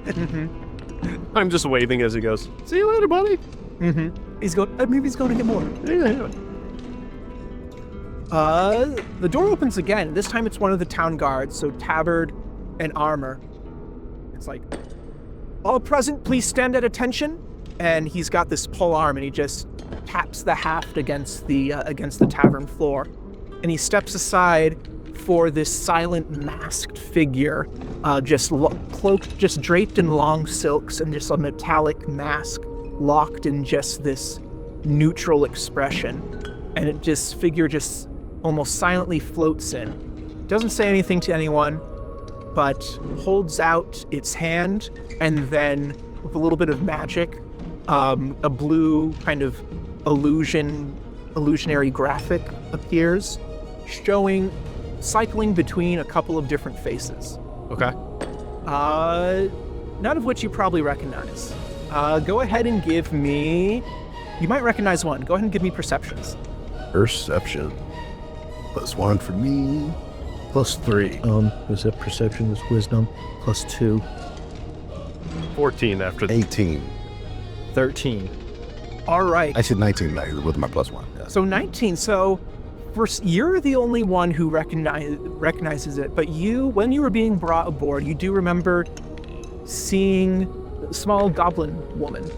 I'm just waving as he goes, see you later, buddy. He's going, maybe he's going to get more. Yeah. The door opens again. This time it's one of the town guards, so tabard and armor. It's like, all present, please stand at attention. And he's got this pole arm, and he just taps the haft against the tavern floor. And he steps aside for this silent, masked figure, cloaked, just draped in long silks, and just a metallic mask locked in just this neutral expression. And figure just almost silently floats in. Doesn't say anything to anyone, but holds out its hand, and then with a little bit of magic, a blue kind of illusionary graphic appears, cycling between a couple of different faces. Okay. None of which you probably recognize. Go ahead and give me... You might recognize one. Go ahead and give me perceptions. Perception. +1 for me. +3. Is that perception, is wisdom, +2. 14 after the 18. 13. All right. I said 19 with my +1. Yeah. So 19. So first, you're the only one who recognizes it. But when you were being brought aboard, you do remember seeing a small goblin woman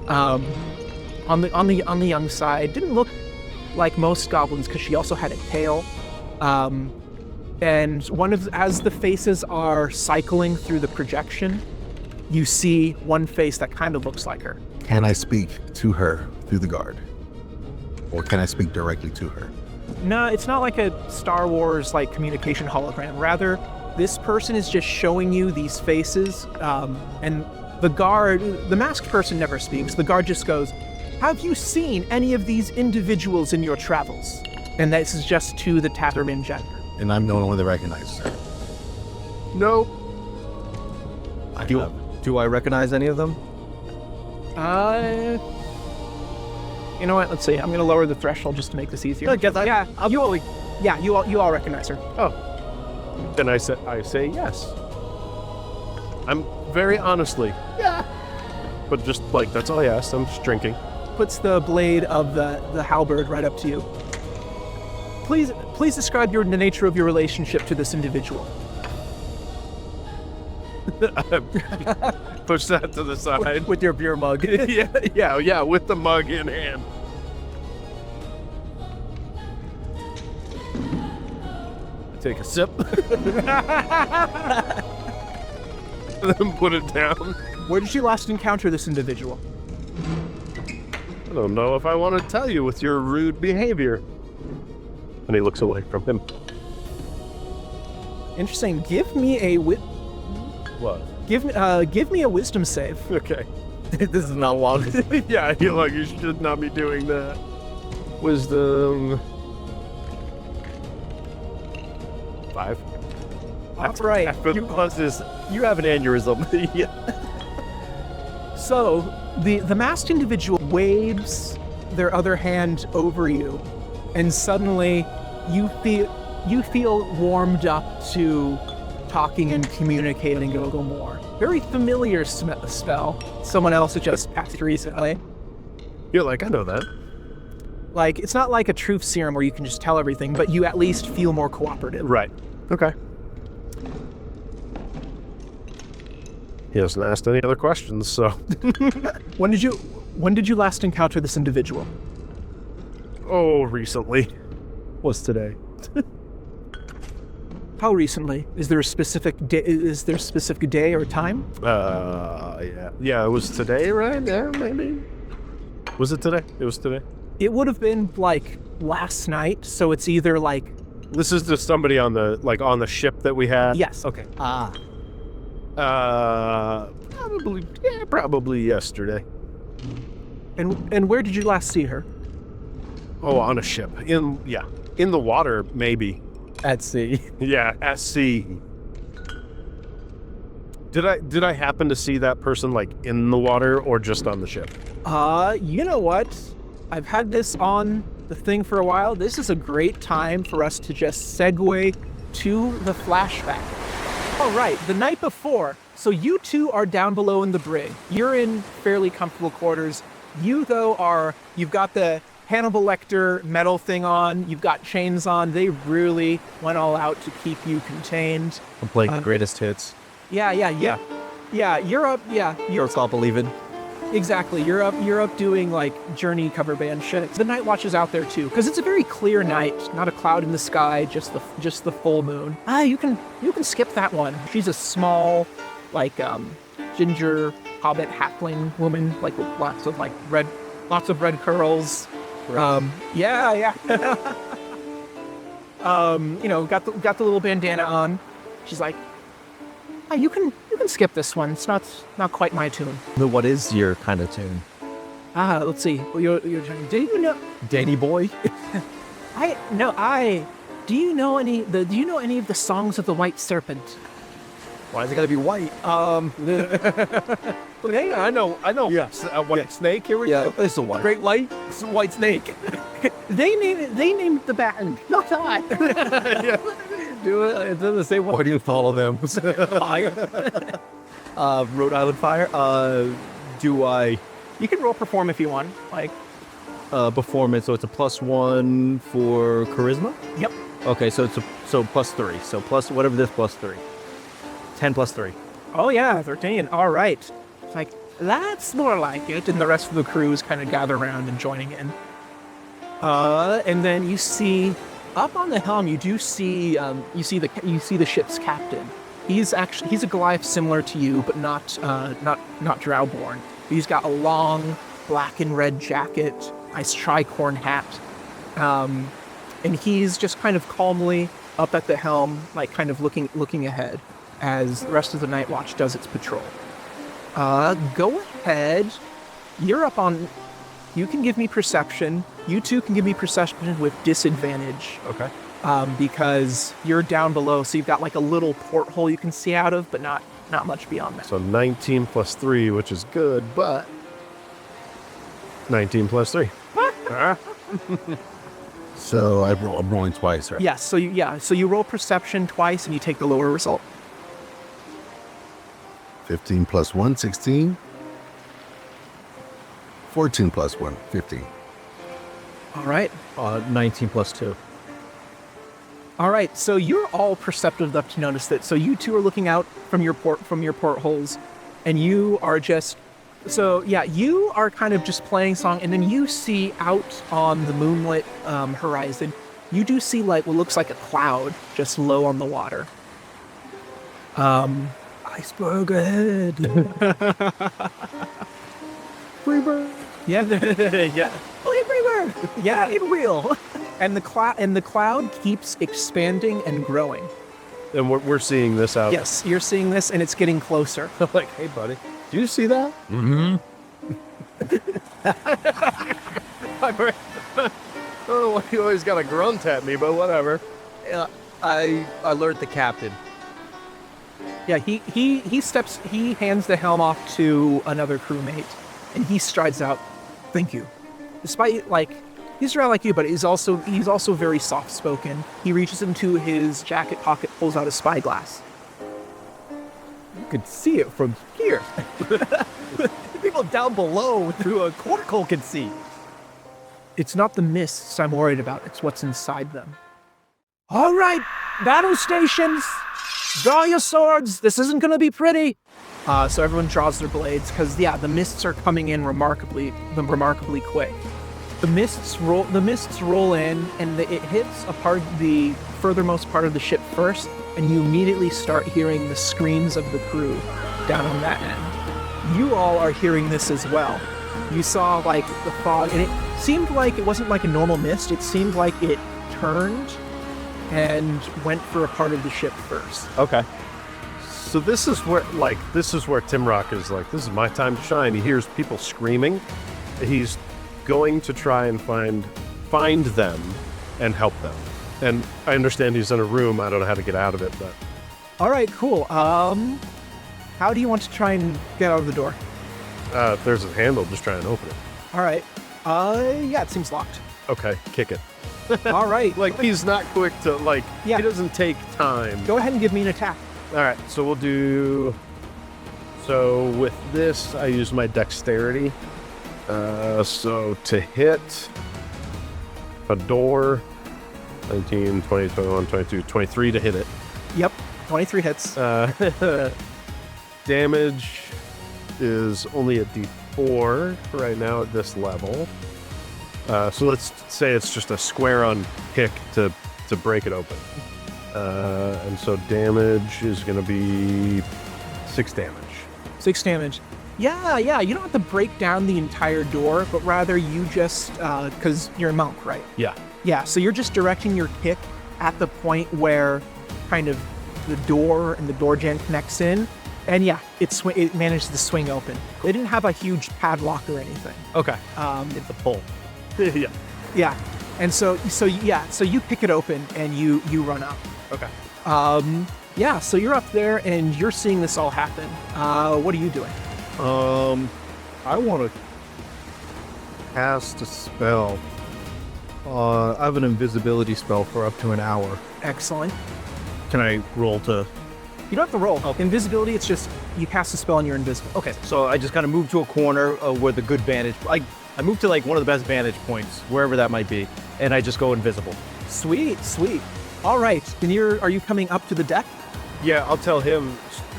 on the young side. Didn't look like most goblins because she also had a tail. And as the faces are cycling through the projection, you see one face that kind of looks like her. Can I speak to her through the guard? Or can I speak directly to her? No, it's not like a Star Wars like communication hologram. Rather, this person is just showing you these faces, and the masked person never speaks. The guard just goes, "Have you seen any of these individuals in your travels?" And this is just to the Tatterman gender. And I'm the only one that recognizes her. Nope. Do I recognize any of them? You know what? Let's see. I'm going to lower the threshold just to make this easier. You all recognize her. Oh. Then I say yes. I'm very honestly. Yeah. But just like, that's all I asked. I'm just drinking. Puts the blade of the halberd right up to you. Please describe the nature of your relationship to this individual. Push that to the side. With your beer mug. yeah, with the mug in hand. I take a sip. And then put it down. Where did you last encounter this individual? I don't know if I want to tell you with your rude behavior. And he looks away from him. Interesting. Give me a What? Give me a wisdom save. Okay. This is not long. Yeah, I feel like you should not be doing that. Wisdom. 5. That's right. You have an aneurysm. Yeah. So the masked individual waves their other hand over you, and suddenly you feel warmed up to talking and communicating a little more. Very familiar spell. Someone else has just passed recently. You're like, I know that. Like, it's not like a truth serum where you can just tell everything, but you at least feel more cooperative. Right. Okay. He hasn't asked any other questions, so. When did you last encounter this individual? Oh, recently. What's today? How recently? Is there a specific day or time? Yeah. Yeah, it was today, right? Yeah, maybe. Was it today? It was today. It would have been like last night, so it's either like... This is just somebody on the ship that we had? Yes, okay. Probably yesterday. And where did you last see her? Oh, on a ship. In the water, maybe. At sea. Yeah, at sea. Did I happen to see that person like in the water or just on the ship? You know what? I've had this on the thing for a while. This is a great time for us to just segue to the flashback. All right, the night before. So you two are down below in the brig. You're in fairly comfortable quarters. You, though, you've got the Hannibal Lecter metal thing on. You've got chains on. They really went all out to keep you contained. I'm playing greatest hits. Yeah, you're up. Yeah, You're all believing. exactly. You're up doing like Journey cover band shit. The Night Watch is out there too, because it's a very clear night. Not a cloud in the sky, just the full moon. You can skip that one. She's a small, like ginger hobbit halfling woman, like with lots of red curls. Yeah. Got the little bandana on. She's like, you can skip this one. It's not quite my tune. But what is your kind of tune? Let's see. Do you know? Danny boy? Do you know any of the songs of the White Serpent? Why is it gotta be white? Hey, I know. Yeah. White snake. Here we Yeah, go. it's a white. Great light. It's a white snake. They named the band, not I. Yeah. Do it. It's in the same one. Why do you follow them? Rhode Island Fire. Do I You can roll perform if you want. Like, performance? So it's a +1 for charisma. yep. Okay, so it's +3. So plus whatever this +3. 10 + 3. Oh yeah, 13. All right. It's like, that's more like it. And the rest of the crews kind of gather around and joining in. And then you see up on the helm, you do see the ship's captain. He's a Goliath similar to you, but not Drowborn. He's got a long black and red jacket, nice tricorn hat, and he's just kind of calmly up at the helm, like kind of looking ahead as the rest of the Night Watch does its patrol. Go ahead. You're up on. You can give me perception. You two can give me perception with disadvantage. Okay. Because you're down below, so you've got like a little porthole you can see out of, but not much beyond that. So 19 + 3, which is good, but 19 + 3. So I'm rolling twice, right? Yes. So you roll perception twice, and you take the lower result. 15 + 1, 16. 14 + 1, 15. All right. 19 + 2. All right. So you're all perceptive enough to notice that. So you two are looking out from your portholes, and you are just. So yeah, you are kind of just playing song, and then you see out on the moonlit horizon, you do see like what looks like a cloud just low on the water. Iceberg ahead. Freebird. Yeah, yeah. Freebird. Yeah, it will. And the cloud keeps expanding and growing. And we're seeing this out. Yes, you're seeing this, and it's getting closer. I'm like, hey, buddy, do you see that? Mm-hmm. I don't know why you always got to grunt at me, but whatever. I alerted the captain. Yeah, he hands the helm off to another crewmate, and he strides out. Thank you. Despite he's around like you, but he's also very soft spoken. He reaches into his jacket pocket, pulls out a spyglass. You could see it from here. People down below through a cornhole can see. It's not the mists I'm worried about, it's what's inside them. All right, battle stations, draw your swords. This isn't going to be pretty. So everyone draws their blades because the mists are coming in remarkably quick. The mists roll in, and it hits the furthermost part of the ship first, and you immediately start hearing the screams of the crew down on that end. You all are hearing this as well. You saw the fog, and it seemed like it wasn't like a normal mist. It seemed like it turned and went for a part of the ship first. Okay. So this is where Tim Rock is like, this is my time to shine. He hears people screaming. He's going to try and find them and help them. And I understand he's in a room. I don't know how to get out of it, but All right, cool. How do you want to try and get out of the door? If there's a handle, just try and open it. All right. Yeah, it seems locked. Okay, kick it. All right. Like, he's not quick to, like, Yeah. he doesn't take time. Go ahead and give me an attack. All right, so we'll do... So with this, I use my dexterity. So to hit a door, 19, 20, 21, 22, 23 to hit it. Yep. 23 hits. Damage is only a D4 right now at this level. So let's say it's just a square on kick to break it open. And so damage is going to be 6 damage. 6 damage. Yeah. You don't have to break down the entire door, but rather you just, because you're a monk, right? Yeah. Yeah, so you're just directing your kick at the point where kind of the door and the door jamb connects in. And yeah, it managed to swing open. They didn't have a huge padlock or anything. Okay. It's a pull. Yeah. Yeah. And so you pick it open and you run up. Okay. Yeah, so you're up there and you're seeing this all happen. What are you doing? I want to cast a spell. I have an invisibility spell for up to an hour. Excellent. Can I roll to... You don't have to roll. Okay. Invisibility, it's just you cast a spell and you're invisible. Okay, so I just kind of move to a corner where the good vantage... I move to like one of the best vantage points, wherever that might be, and I just go invisible. Sweet. All right. And are you coming up to the deck? Yeah, I'll tell him,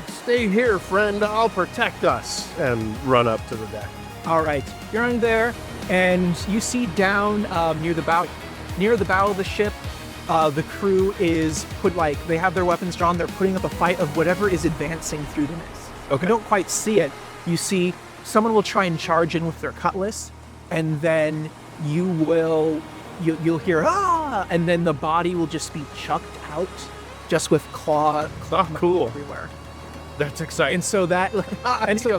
stay here, friend. I'll protect us. And run up to the deck. All right. You're in there, and you see down near the bow of the ship, the crew is they have their weapons drawn. They're putting up a fight of whatever is advancing through the mist. Okay. You don't quite see it. You see someone will try and charge in with their cutlass, and then you'll hear and then the body will just be chucked out, just with claw cool. everywhere. That's exciting. And so that and so,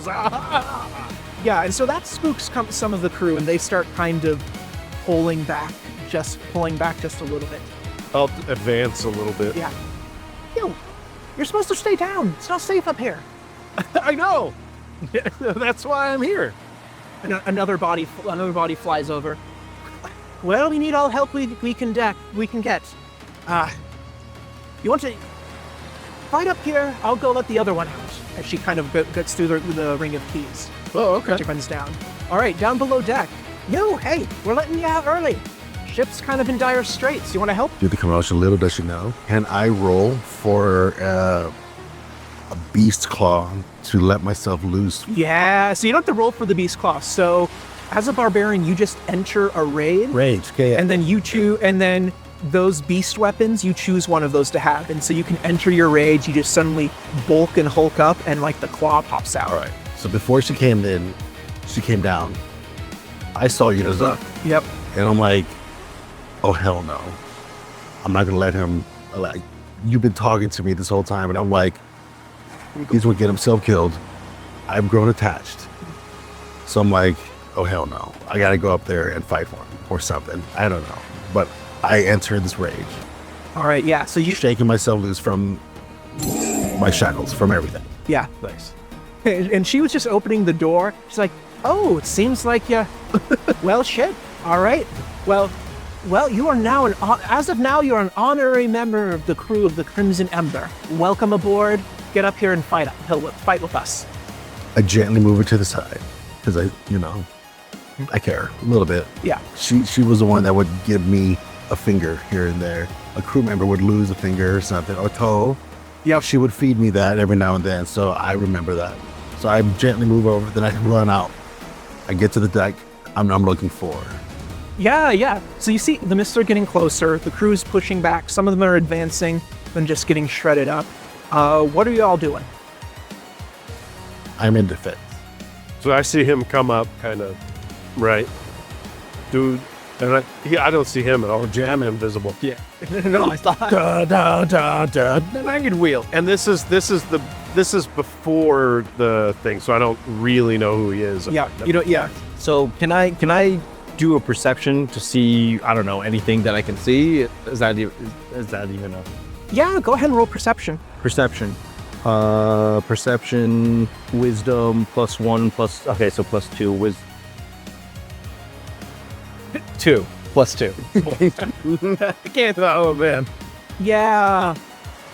yeah, and so that spooks some of the crew, and they start kind of pulling back just a little bit. I'll advance a little bit. Yeah. You're supposed to stay down. It's not safe up here. I know. That's why I'm here. Another body flies over. Well, we need all help we can get. You want to fight up here? I'll go let the other one out. As she kind of gets through the ring of keys. Oh, okay. She runs down. All right, down below deck. Hey, we're letting you out early. Ship's kind of in dire straits. You want to help? Do the commotion, little does she know. Can I roll for a beast claw to let myself loose? Yeah, so you don't have to roll for the beast claw. So as a barbarian, you just enter a raid. Rage, okay. And then you choose, and then those beast weapons, you choose one of those to have. And so you can enter your rage, you just suddenly bulk and hulk up, and like the claw pops out. All right. So before she came down, I saw you as up. Yep. And I'm like, oh, hell no. I'm not going to let him, like, you've been talking to me this whole time. And I'm like, he's going to get himself killed. I've grown attached. So I'm like, oh, hell no. I got to go up there and fight for him or something. I don't know. But I entered this rage. All right, yeah. So you Shaking myself loose from my shackles, from everything. Yeah. Nice. And she was just opening the door. She's like, oh, it seems like you... Well, shit. All right. Well, you are now as of now, you're an honorary member of the crew of the Crimson Ember. Welcome aboard. Get up here and fight with us. I gently move her to the side because I care a little bit. Yeah. She was the one that would give me a finger here and there. A crew member would lose a finger or something, or a toe. Yep. She would feed me that every now and then, so I remember that. So I gently move over, then I run out. I get to the deck. I'm looking for her. Yeah. So you see the mists are getting closer. The crew's pushing back. Some of them are advancing, then just getting shredded up. What are you all doing? I'm in defense. So I see him come up, kind of, right? Dude. And I don't see him at all. Jam invisible. Yeah. No, I thought... Then I can wheel. And this is before the thing, so I don't really know who he is. Yeah. Yeah. So can I do a perception to see, I don't know, anything that I can see? Is that even a Yeah, go ahead and roll perception. perception? Perception, wisdom, +1 plus. Okay, so +2. 2 +2. I can't. Oh man. Yeah.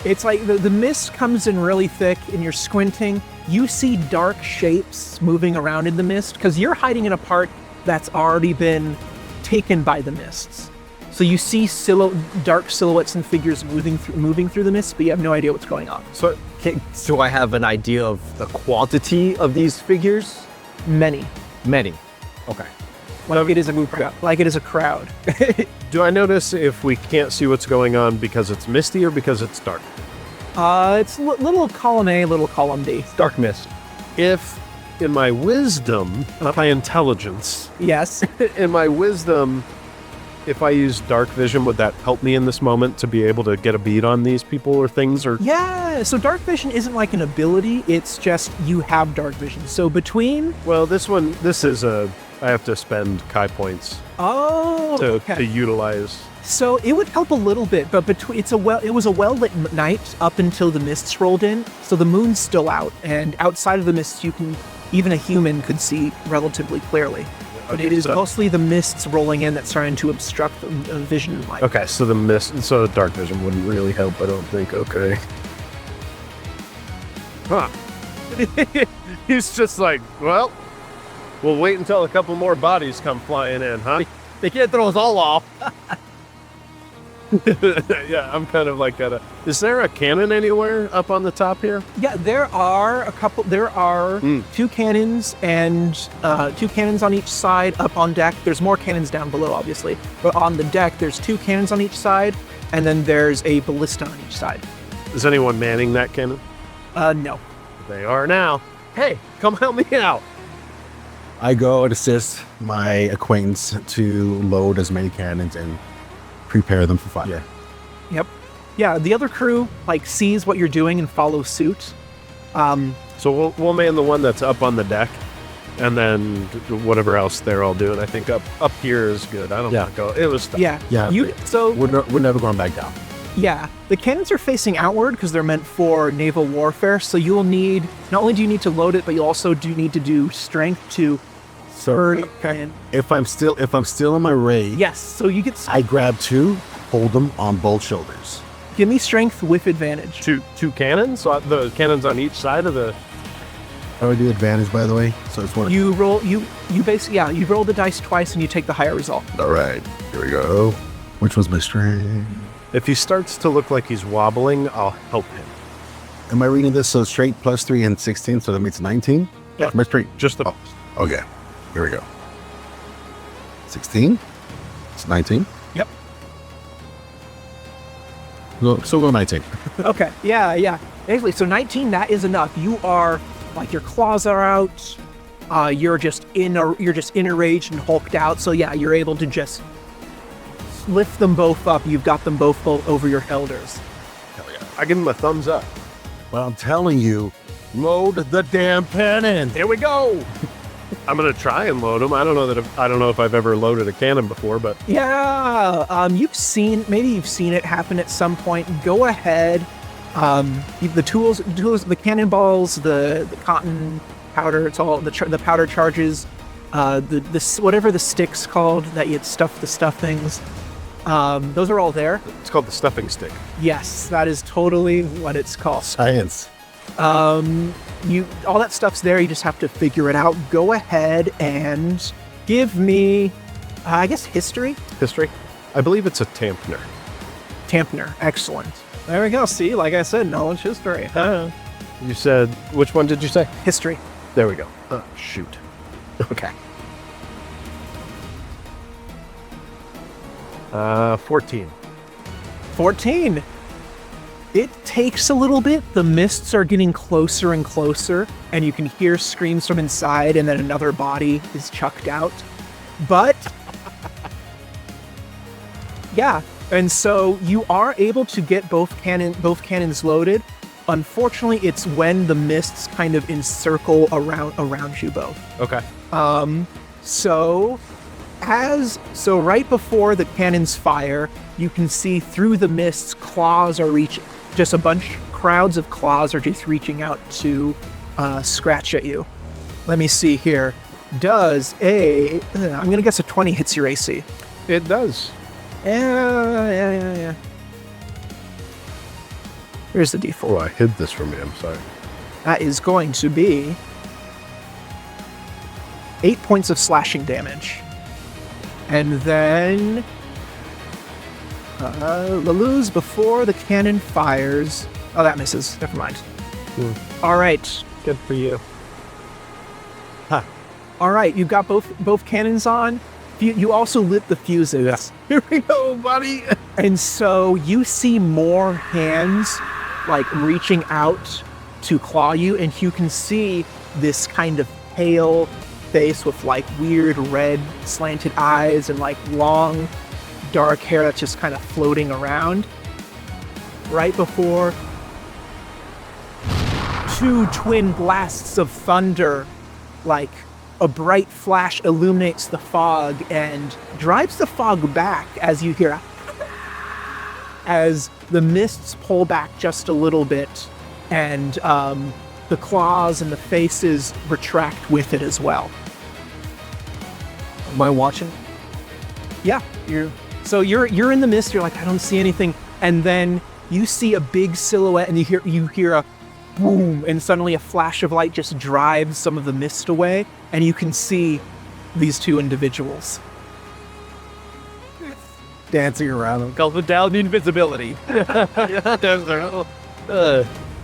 It's like the mist comes in really thick and you're squinting. You see dark shapes moving around in the mist because you're hiding in a part that's already been taken by the mists. So you see dark silhouettes and figures moving through the mist, but you have no idea what's going on. So, do I have an idea of the quantity of these figures? Many. Many. Okay. Like it is a crowd. Do I notice if we can't see what's going on because it's misty or because it's dark? It's little column A, little column D. Dark mist. If in my wisdom, not my intelligence, Yes. in my wisdom, if I use dark vision, would that help me in this moment to be able to get a bead on these people or things? Or Yeah. So dark vision isn't like an ability. It's just you have dark vision. So between. well, this is I have to spend Kai points Oh. to utilize. So it would help a little bit, but it was a well-lit night up until the mists rolled in, so the moon's still out, and outside of the mists, even a human could see relatively clearly. But it is mostly the mists rolling in that's starting to obstruct the vision and light. Okay, so the dark vision wouldn't really help, I don't think. Okay. Huh. He's just like, well, we'll wait until a couple more bodies come flying in, huh? They can't throw us all off. Yeah, I'm kind of like is there a cannon anywhere up on the top here? Yeah, there are two cannons and 2 cannons on each side up on deck. There's more cannons down below, obviously, but on the deck there's 2 cannons on each side, and then there's a ballista on each side. Is anyone manning that cannon? No. They are now. Hey, come help me out. I go and assist my acquaintance to load as many cannons and prepare them for fire. Yep. Yeah, the other crew sees what you're doing and follows suit. So we'll man the one that's up on the deck, and then whatever else they're all doing. I think up here is good. I don't want to go. It was tough. Yeah. Yeah. We're never going back down. Yeah, the cannons are facing outward because they're meant for naval warfare. So you will need, not only do you need to load it, but you also do need to do strength to spur cannon. If I'm still in my raid, Yes, so you get. I grab 2, hold them on both shoulders. Give me strength with advantage. Two cannons. So the cannons on each side of the. How do I do advantage, by the way? So it's one. You roll. You basically you roll the dice twice and you take the higher result. All right, here we go. Which was my strength? If he starts to look like he's wobbling, I'll help him. Am I reading this? So straight +3 and 16, so that makes 19? Yeah. My straight. Just the. Oh, okay. Here we go. 16. It's 19. Yep. So go 19. Okay. Yeah. Basically, so 19. That is enough. You are your claws are out. You're just enraged and hulked out. So yeah, you're able to just lift them both up. You've got them both over your shoulders. Hell yeah. I give him a thumbs up. Well, I'm telling you, load the damn cannon. Here we go. I'm gonna try and load them. I don't know if I've ever loaded a cannon before, but Yeah. You've seen it happen at some point. Go ahead. The tools, the cannonballs, the cotton powder. It's all the powder charges. Whatever the stick's called that you stuff the stuffings. Those are all there. it's called the stuffing stick. Yes, that is totally what it's called. Science. All that stuff's there. You just have to figure it out. Go ahead and give me, I guess, history. History. I believe it's a Tampner. Tampner. Excellent. There we go. See, like I said, knowledge history. You said which one did you say? History. There we go. Oh, shoot. Okay. 14. 14. It takes a little bit. The mists are getting closer and closer, and you can hear screams from inside, and then another body is chucked out. But yeah, and so you are able to get both cannons loaded. Unfortunately, it's when the mists kind of encircle around you both. Okay. So right before the cannons fire, you can see through the mists, claws are reaching. Just a bunch crowds of claws are just reaching out to scratch at you. Let me see here. Does I'm going to guess a 20 hits your AC. It does. Yeah. Here's the D4. Oh, I hid this from you. I'm sorry. That is going to be 8 points of slashing damage. And then Lelou's before the cannon fires. Oh, that misses. Never mind. All right. Good for you. All right. You've got both cannons on. You also lit the fuses. Here we go, buddy. And so you see more hands like reaching out to claw you, and you can see this kind of pale face with like weird red slanted eyes and like long dark hair that's just kind of floating around. Right before two twin blasts of thunder, like a bright flash illuminates the fog and drives the fog back as you hear as the mists pull back just a little bit, and the claws and the faces retract with it as well. Am I watching? Yeah, you're in the mist. You're like, I don't see anything, and then you see a big silhouette, and you hear a boom, and suddenly a flash of light just drives some of the mist away, and you can see these two individuals Dancing around him. Calls down the invisibility.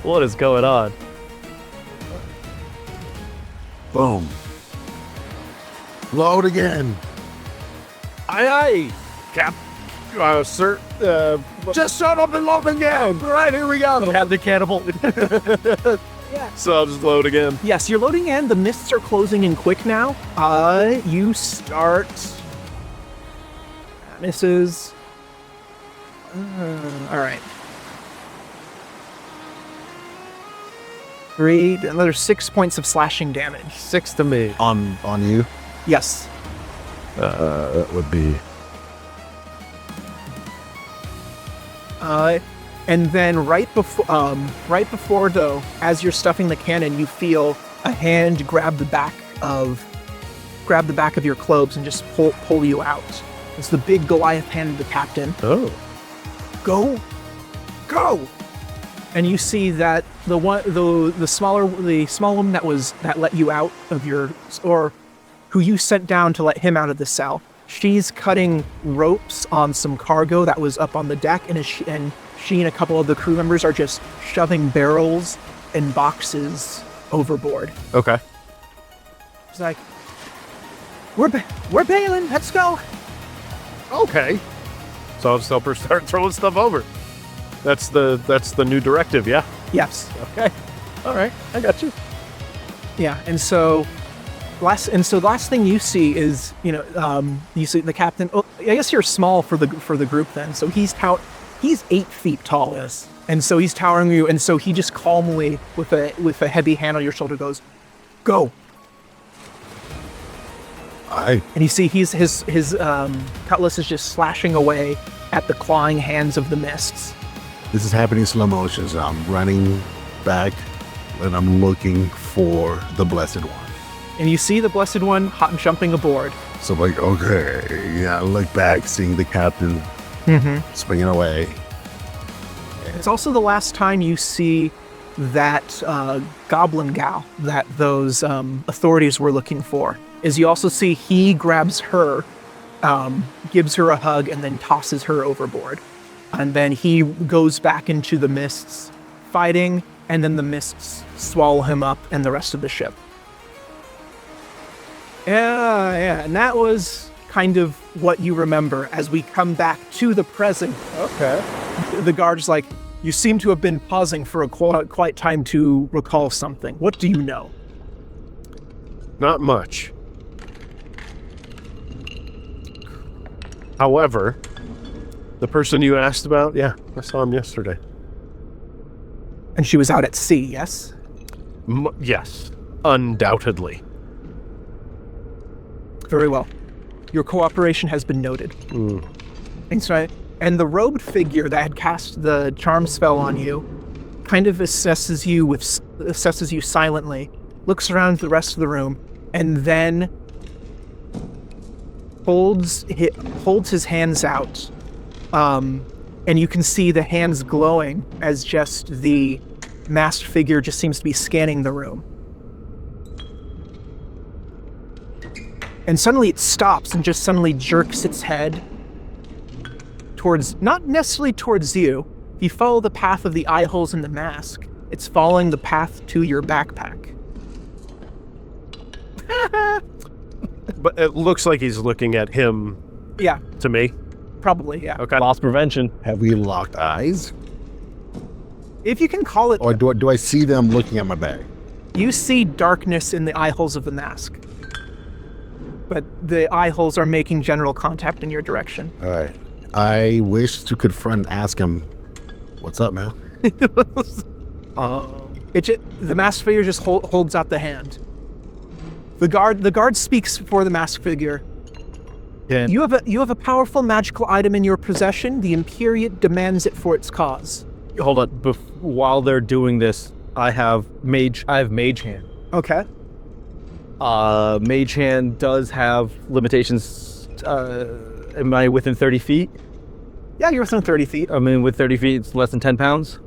What is going on? Boom. Load again. Aye. Cap. Sir. Just shut up and load again. Right, here we go. Have the cannibal. So I'll just load again. Yes, you're loading in. The mists are closing in quick now. You start. Misses. All right. Another 6 points of slashing damage. 6 to me. On you. Yes. That would be. And then right before though, as you're stuffing the cannon, you feel a hand grab the back of your clothes and just pull you out. It's the big Goliath hand of the captain. Oh. Go. And you see that the small woman that let you out of or who you sent down to let him out of the cell. She's cutting ropes on some cargo that was up on the deck, and she and a couple of the crew members are just shoving barrels and boxes overboard. Okay. It's like, we're bailing. Let's go. Okay. So I'll just help her start throwing stuff over. That's the new directive, yeah? Yes. Okay. All right. I got you. Yeah. And so last thing you see is, you see the captain. Oh, I guess you're small for the group then. So he's 8 feet tall. Yes. And so he's towering you. And so he just calmly, with a heavy hand on your shoulder, goes, "Go." Aye. And you see his cutlass is just slashing away at the clawing hands of the mists. This is happening in slow motion. So I'm running back and I'm looking for the Blessed One. And you see the Blessed One jumping aboard. So I'm like, okay. Yeah, I look back, seeing the captain swinging away. It's also the last time you see that goblin gal that those authorities were looking for. Is you also see he grabs her, gives her a hug, and then tosses her overboard. And then he goes back into the mists fighting, and then the mists swallow him up and the rest of the ship. Yeah, and that was kind of what you remember as we come back to the present. Okay. The guard's like, you seem to have been pausing for a quite time to recall something. What do you know? Not much. However, the person you asked about, yeah, I saw him yesterday. And she was out at sea, yes? Yes, undoubtedly. Very well. Your cooperation has been noted. And the robed figure that had cast the charm spell on you kind of assesses you silently, looks around the rest of the room, and then holds his hands out. And you can see the hands glowing as just the masked figure just seems to be scanning the room. And suddenly it stops and just suddenly jerks its head towards, not necessarily towards you. If you follow the path of the eye holes in the mask, it's following the path to your backpack. But it looks like he's looking at him Yeah, to me. probably, yeah. Okay. Loss prevention. Have we locked eyes? If you can call it, Or do I see them looking at my bag? you see darkness in the eye holes of the mask. But the eye holes are making general contact in your direction. All right. I wish to confront and ask him, what's up, man? The masked figure just holds out the hand. The guard speaks for the masked figure. Yeah. You have a powerful magical item in your possession. The Imperiate demands it for its cause. Hold on. While they're doing this, I have mage hand. Okay. Mage hand does have limitations. Am I within 30 feet? Yeah, you're within 30 feet. I mean, with 30 feet, it's less than 10 pounds.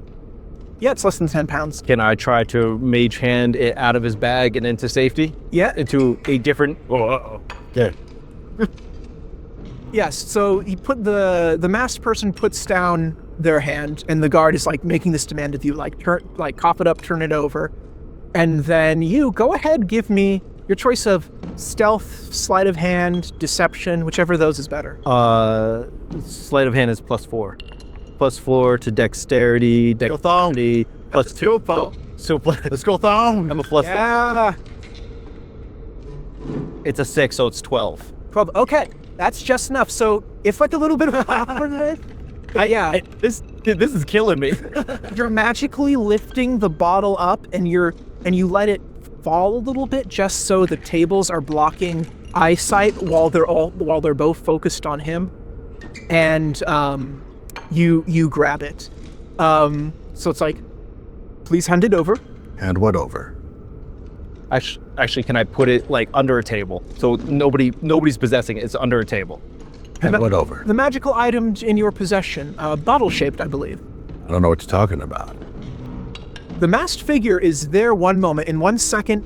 Yeah, it's less than 10 pounds. Can I try to mage hand it out of his bag and into safety? Yeah. Into a different... Yeah. Yes. So he the masked person puts down their hand, and the guard is like making this demand of you, like cough it up, turn it over, and then you go ahead, give me your choice of stealth, sleight of hand, deception, whichever of those is better. Sleight of hand is +4. +4 to dexterity. Dexterity +2. So Let's go, Thong. I'm a +4. Yeah. It's a 6, so it's 12. Okay, that's just enough. So if like a little bit of yeah, This is killing me. you're magically lifting the bottle up, and you let it fall a little bit just so the tables are blocking eyesight while they're both focused on him, and you grab it. So it's like, please hand it over. Hand what over? Actually, can I put it like under a table so nobody's possessing it? It's under a table. Hand what over? The magical item in your possession, bottle shaped, I believe. I don't know what you're talking about. The masked figure is there one moment. In 1 second,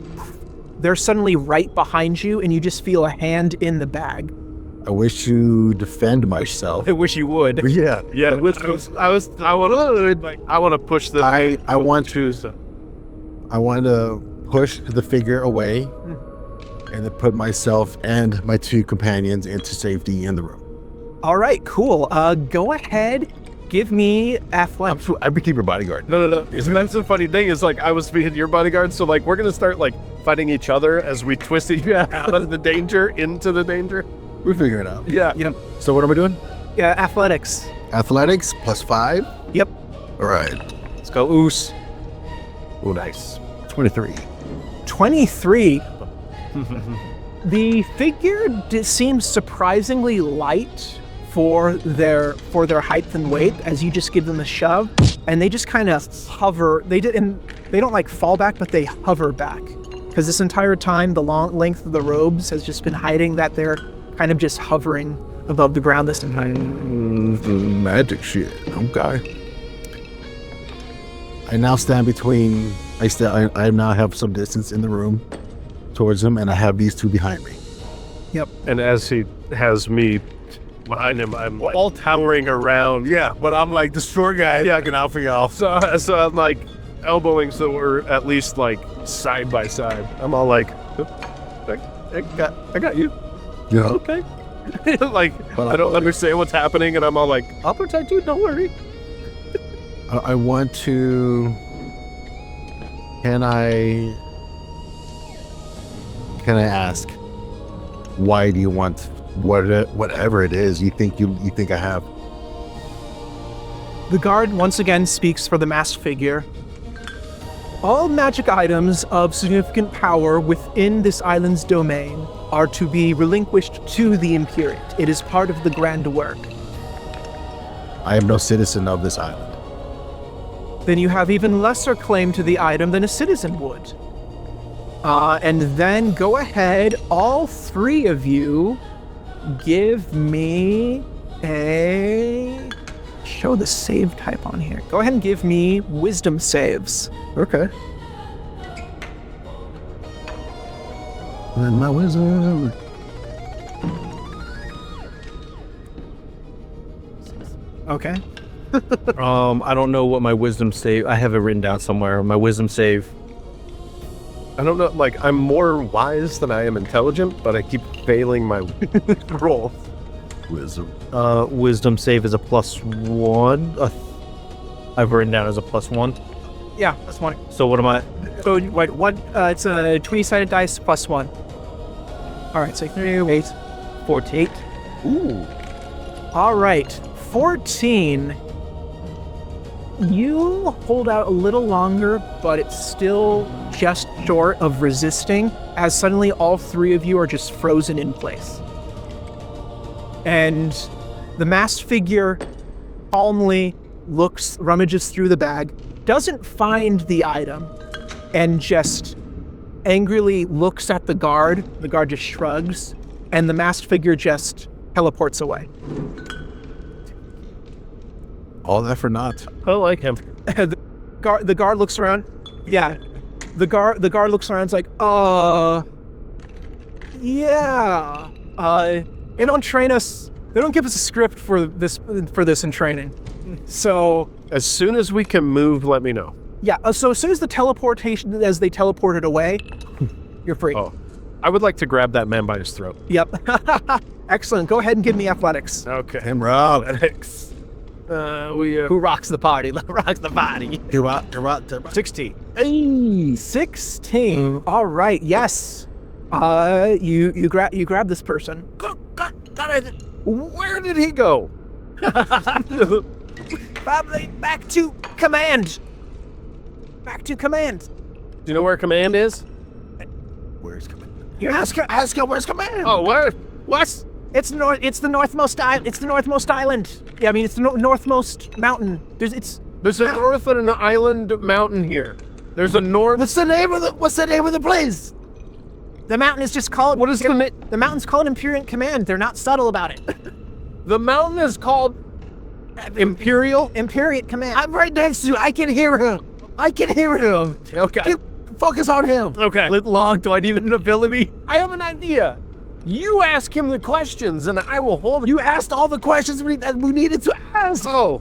they're suddenly right behind you, and you just feel a hand in the bag. I wish to defend myself. I wish you would. Yeah. Yeah, I want to push the. I want to push the figure away and then put myself and my two companions into safety in the room. All right, cool. Go ahead, give me athletics. I became your bodyguard. No. That's the funny thing is, like, I was being your bodyguard, so like we're gonna start like fighting each other as we twist each out of the danger into the danger. We're figuring it out. Yeah. So what am I doing? Yeah, athletics. Athletics +5. Yep. All right. Let's go, Oos. Oh, nice. 23. 23. The figure seems surprisingly light for their height and weight, as you just give them a shove, and they just kind of hover. They don't like fall back, but they hover back, because this entire time the long length of the robes has just been hiding that they're kind of just hovering above the ground this entire time. Magic shit. Okay. I now stand between. I now have some distance in the room towards him, and I have these two behind me. Yep. And as he has me behind him, I'm like all towering around. Yeah, but I'm like the short guy. Yeah, looking out for y'all. So I'm like elbowing, so we're at least like side by side. I'm all like, I got you. Yeah. Okay. Like, I don't understand what's happening, and I'm all like, I'll protect you. Don't worry. I want to. Can I ask, why do you want whatever it is you think I have? The guard once again speaks for the masked figure. All magic items of significant power within this island's domain are to be relinquished to the Imperiate. It is part of the grand work. I am no citizen of this island. then you have even lesser claim to the item than a citizen would. And then go ahead, all three of you, give me a... Show the save type on here. Go ahead and give me wisdom saves. Okay. And my wisdom. Okay. I don't know what my wisdom save. I have it written down somewhere. My wisdom save. I don't know, like, I'm more wise than I am intelligent, but I keep failing my roll. Wisdom. Wisdom save is a +1. I've written down as a +1. Yeah, that's one. So what am I? So wait, what? It's a 20-sided dice +1. All right, so 3, 8, 14. Ooh. All right, 14. You hold out a little longer, but it's still just short of resisting, as suddenly all three of you are just frozen in place. And the masked figure calmly rummages through the bag, doesn't find the item, and just angrily looks at the guard. The guard just shrugs, and the masked figure just teleports away. All that for naught. I like him. The guard looks around. Yeah. The guard looks around, and's like, yeah. They don't train us. They don't give us a script for this in training. So As soon as we can move, let me know. yeah. So as soon as they teleported away, you're free. Oh. I would like to grab that man by his throat. Yep. Excellent. Go ahead and give me athletics. Okay. Tim Rob. Who rocks the party? Rocks the party. 16. Hey, 16. All right. Yes. You grab this person. Where did he go? Probably back to command. Back to command. Do you know where command is? Where's command? You ask her where's command. Oh, where? What? It's the northmost island. It's the northmost island. Yeah, I mean it's the northmost mountain. There's There's a north and an island mountain here. There's a north. What's the name of the place? The mountain is just called. What is the The mountain's called Imperiate Command. They're not subtle about it. The mountain is called Imperiate Command. I'm right next to you. I can hear him. Okay. Focus on him. Okay. Long. Do I need an ability? I have an idea. You ask him the questions, and I will hold. You asked all the questions we needed to ask. Oh.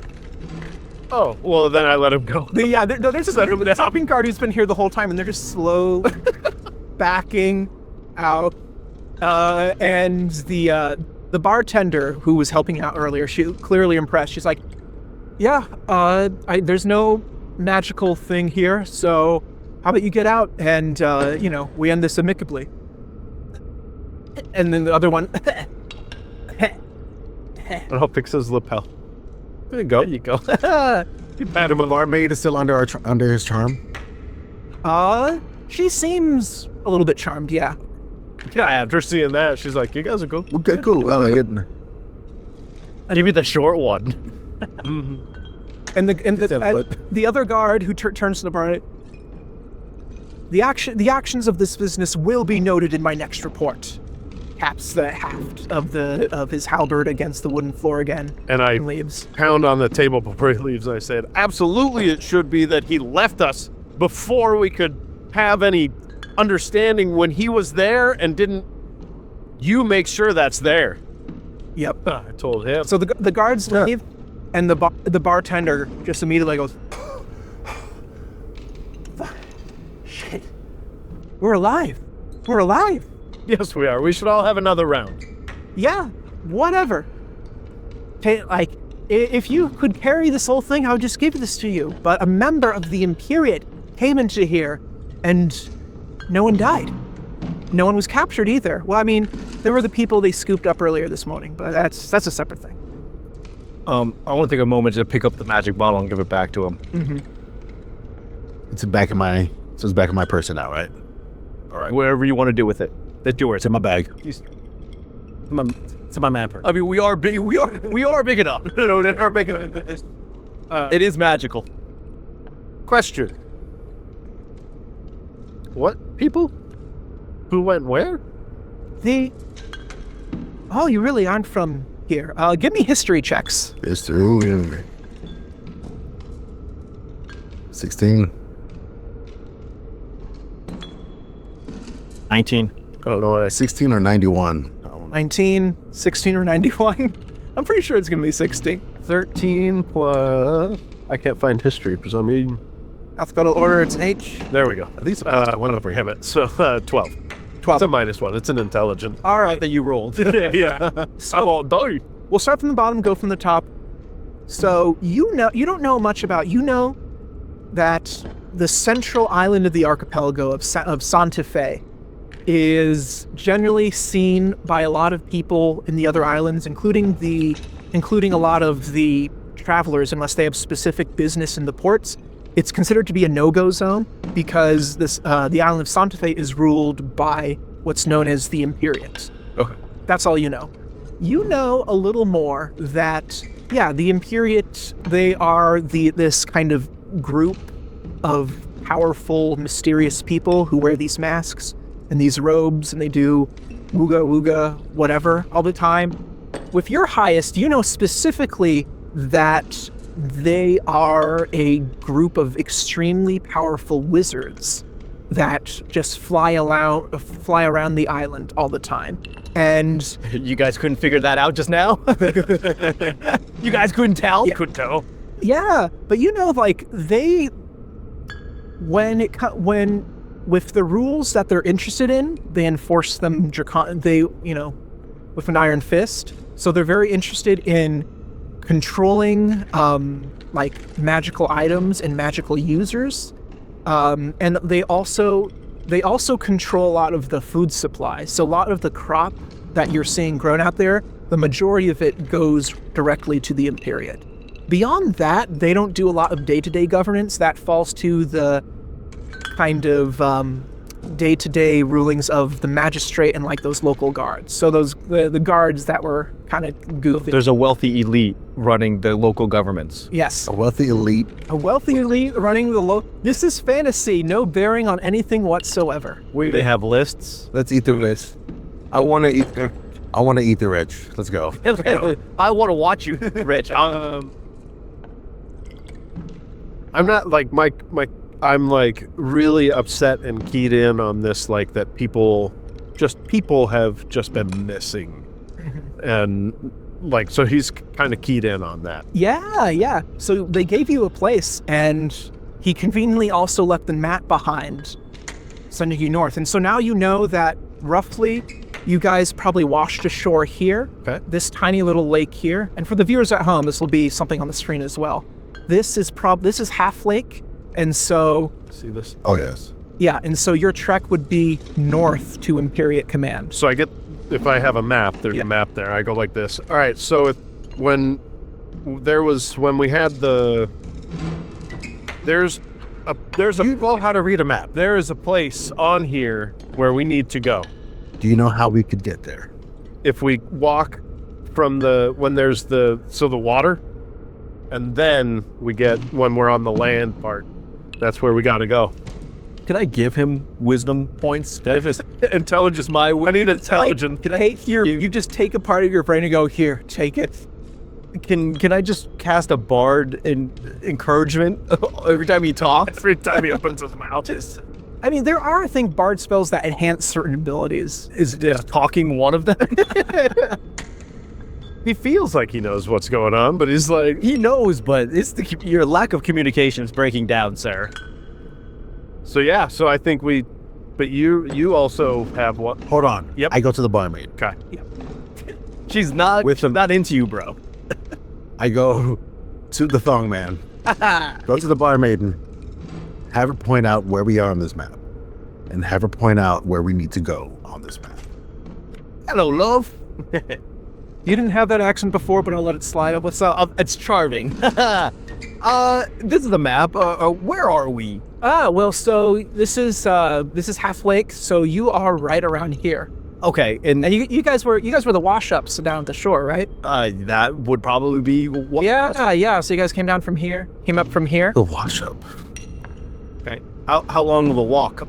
Well, then I let him go. There's a shopping cart who's been here the whole time, and they're just slow backing out. And the bartender who was helping out earlier, she clearly impressed. She's like, "Yeah, there's no magical thing here, so how about you get out and we end this amicably." And then the other one, And I'll fix his lapel. There you go. You pat him. Our maid is still under his charm. she seems a little bit charmed, yeah. Yeah, after seeing that, she's like, "You guys are cool." Okay, cool. Well, I'll give you the short one. And the other guard who turns to the bar, the actions of this business will be noted in my next report. Taps the haft of his halberd against the wooden floor again, And I leaves. pound on the table before he leaves. I said, "Absolutely, it should be that he left us before we could have any understanding when he was there, and didn't you make sure that's there?" Yep. I told him. So the guards leave, and the bartender just immediately goes, "Shit, we're alive. We're alive." Yes, we are. We should all have another round. Yeah, whatever. Like, if you could carry this whole thing, I would just give this to you. But a member of the Imperiate came into here, and no one died. No one was captured either. Well, I mean, there were the people they scooped up earlier this morning, but that's a separate thing. I want to take a moment to pick up the magic bottle and give it back to him. Mm-hmm. It's back in my person now, right? All right. Whatever you want to do with it. That's yours. It's in my bag. It's my man purse. I mean, we are big. We are big enough. No, they are big enough. It is magical. Question. What people? Who went where? Oh, you really aren't from here. Give me history checks. It's true. 16. 19. Oh no, 16 or 91. 19, 16, or 91. I'm pretty sure it's going to be 60. 13 plus. I can't find history for some reason. Alphabetical order, it's H. There we go. At least one over him. So 12. 12. It's a -1. It's an intelligent. All right. That you rolled. Yeah. I won't die. We'll start from the bottom, go from the top. So you don't know much about. You know that the central island of the archipelago of Santa Fe is generally seen by a lot of people in the other islands, including a lot of the travelers, unless they have specific business in the ports. It's considered to be a no-go zone because the island of Santa Fe is ruled by what's known as the Imperiate. Okay. That's all you know. You know a little more that, yeah, the Imperiate, they are this kind of group of powerful, mysterious people who wear these masks and these robes, and they do wooga wooga whatever all the time. With your highest, you know specifically that they are a group of extremely powerful wizards that just fly around the island all the time. And You guys couldn't figure that out just now? You guys couldn't tell? You couldn't tell. yeah, but you know, like when with the rules that they're interested in, they enforce them with an iron fist. So they're very interested in controlling like magical items and magical users, and they also control a lot of the food supply. So a lot of the crop that you're seeing grown out there, the majority of it goes directly to the Imperiate. Beyond that, they don't do a lot of day-to-day governance. That falls to the kind of day-to-day rulings of the magistrate and like those local guards. So the guards that were kind of goofy. There's a wealthy elite running the local governments. Yes. A wealthy elite. A wealthy elite running This is fantasy, no bearing on anything whatsoever. They have lists. Let's eat the rich. I want to eat the rich. Let's go. I want to watch you, Rich. I'm not like I'm like really upset and keyed in on this, like that people have just been missing. And like, so he's kind of keyed in on that. Yeah. So they gave you a place, and he conveniently also left the map behind, sending you north. And so now you know that roughly you guys probably washed ashore here, Okay. this tiny little lake here. And for the viewers at home, this will be something on the screen as well. This is Half Lake, and so See this? Oh, yes. yeah, and so your trek would be north to Imperiate Command. So if I have a map, there's a map there. I go like this. All right. So when we had there's you know how to read a map. There is a place on here where we need to go. Do you know how we could get there? If we walk from the water, and then we get when we're on the land part, that's where we got to go. Can I give him wisdom points? Intelligence, I need intelligence. Can I hate you just take a part of your brain and go, here, take it. Can I just cast a bard in encouragement every time he talks? Every time he opens his mouth. I mean, there are, I think, bard spells that enhance certain abilities. Is talking one of them? He feels like he knows what's going on, but he's like... He knows, but your lack of communication is breaking down, sir. So yeah, so I think but you also have what? Hold on. Yep. I go to the barmaid. Okay. She's not into you, bro. I go to the thong man. Go to the barmaid and have her point out where we are on this map, and have her point out where we need to go on this map. Hello, love. You didn't have that accent before, but I'll let it slide. What's up? It's charming. This is the map. Where are we? Well, so this is Half Lake, so you are right around here. Okay, and And you guys were the wash-ups down at the shore, right? that would probably be what? Yeah. So you guys came up from here. The wash up. Okay. How long of a walk?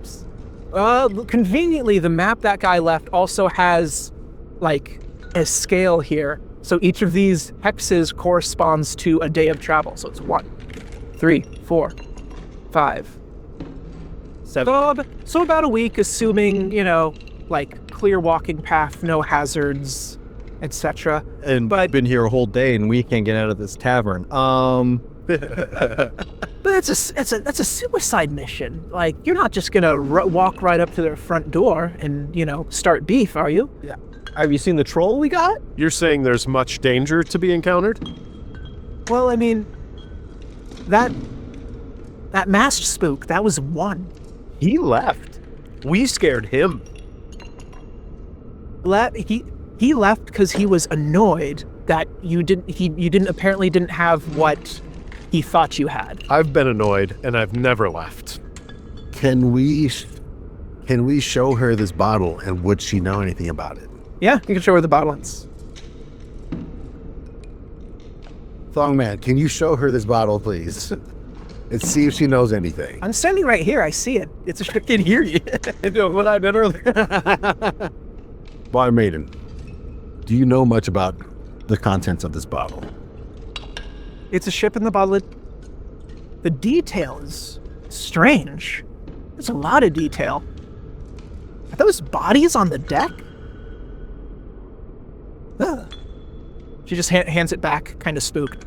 Conveniently, the map that guy left also has like a scale here. So each of these hexes corresponds to a day of travel. So it's 1, 3, 4, 5, 7. So about a week, assuming, like clear walking path, no hazards, etc. But been here a whole day and we can't get out of this tavern. But that's a suicide mission. Like, you're not just gonna walk right up to their front door and, start beef, are you? Yeah. Have you seen the troll we got? You're saying there's much danger to be encountered? Well, I mean, that masked spook, that was one. He left. We scared him. He left because he was annoyed that you apparently didn't have what he thought you had. I've been annoyed, and I've never left. Can we show her this bottle, and would she know anything about it? Yeah, you can show her the bottle. It's Thong Man, can you show her this bottle, please? And see if she knows anything. I'm standing right here. I see it. It's I can hear you. What I did earlier. Bar Maiden, do you know much about the contents of this bottle? It's a ship in the bottle. The detail is strange. There's a lot of detail. Are those bodies on the deck? Ugh. She just hands it back, kind of spooked.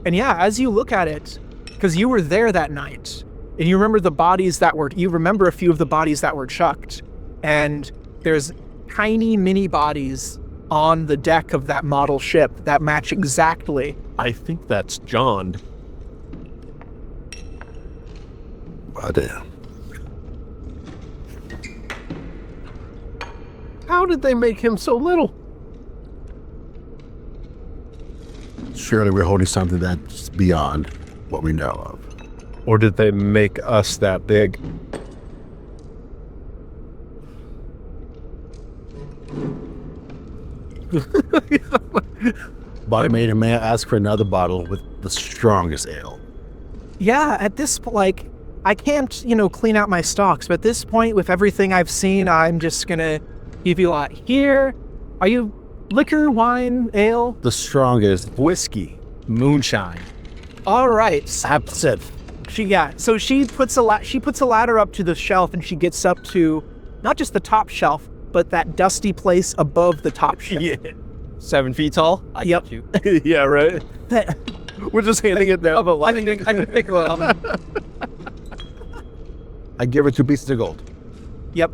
And yeah, as you look at it, because you were there that night, and you remember you remember a few of the bodies that were chucked, and there's tiny mini bodies on the deck of that model ship that match exactly. I think that's John. Oh, damn. How did they make him so little? Surely we're holding something that's beyond what we know of. Or did they make us that big? Bar Maiden, may I ask for another bottle with the strongest ale? Yeah, at this point, I can't, clean out my stocks, but at this point, with everything I've seen, I'm just gonna give you a lot. Here, are you liquor, wine, ale? The strongest. Whiskey. Moonshine. All right. Absinthe. So she puts a ladder up to the shelf, and she gets up to not just the top shelf, but that dusty place above the top shelf. Yeah. 7 feet tall? Yep. Yeah, right? We're just handing it down. I can pick one up. I give her 2 pieces of gold. Yep.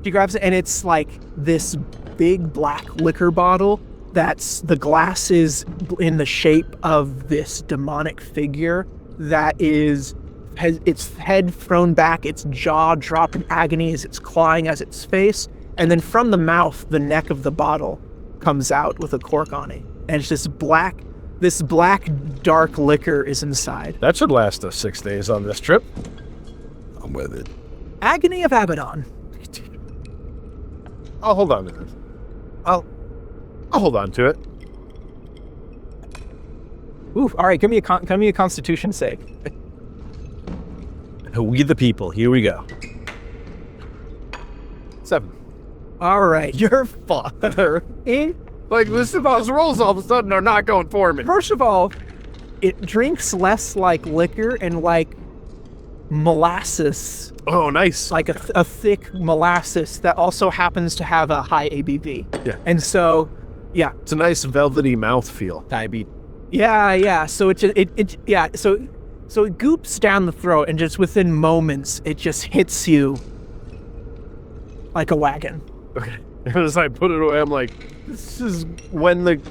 She grabs it, and it's like this big black liquor bottle the glass is in the shape of this demonic figure that has its head thrown back, its jaw dropped in agony as it's clawing at its face, and then from the mouth, the neck of the bottle comes out with a cork on it. And it's this black dark liquor is inside. That should last us 6 days on this trip. I'm with it. Agony of Abaddon. I'll hold on to this. I'll hold on to it. Oof! All right, give me a Constitution save. We the people. Here we go. 7. All right, You're father. Like, those rolls all of a sudden are not going for me. First of all, it drinks less like liquor and like molasses, Oh, nice. like a thick molasses that also happens to have a high ABV. Yeah. And so, yeah, It's a nice velvety mouthfeel. Diabetes. yeah. So so it goops down the throat, and just within moments, it just hits you like a wagon. Okay. As I put it away, I'm like, this is when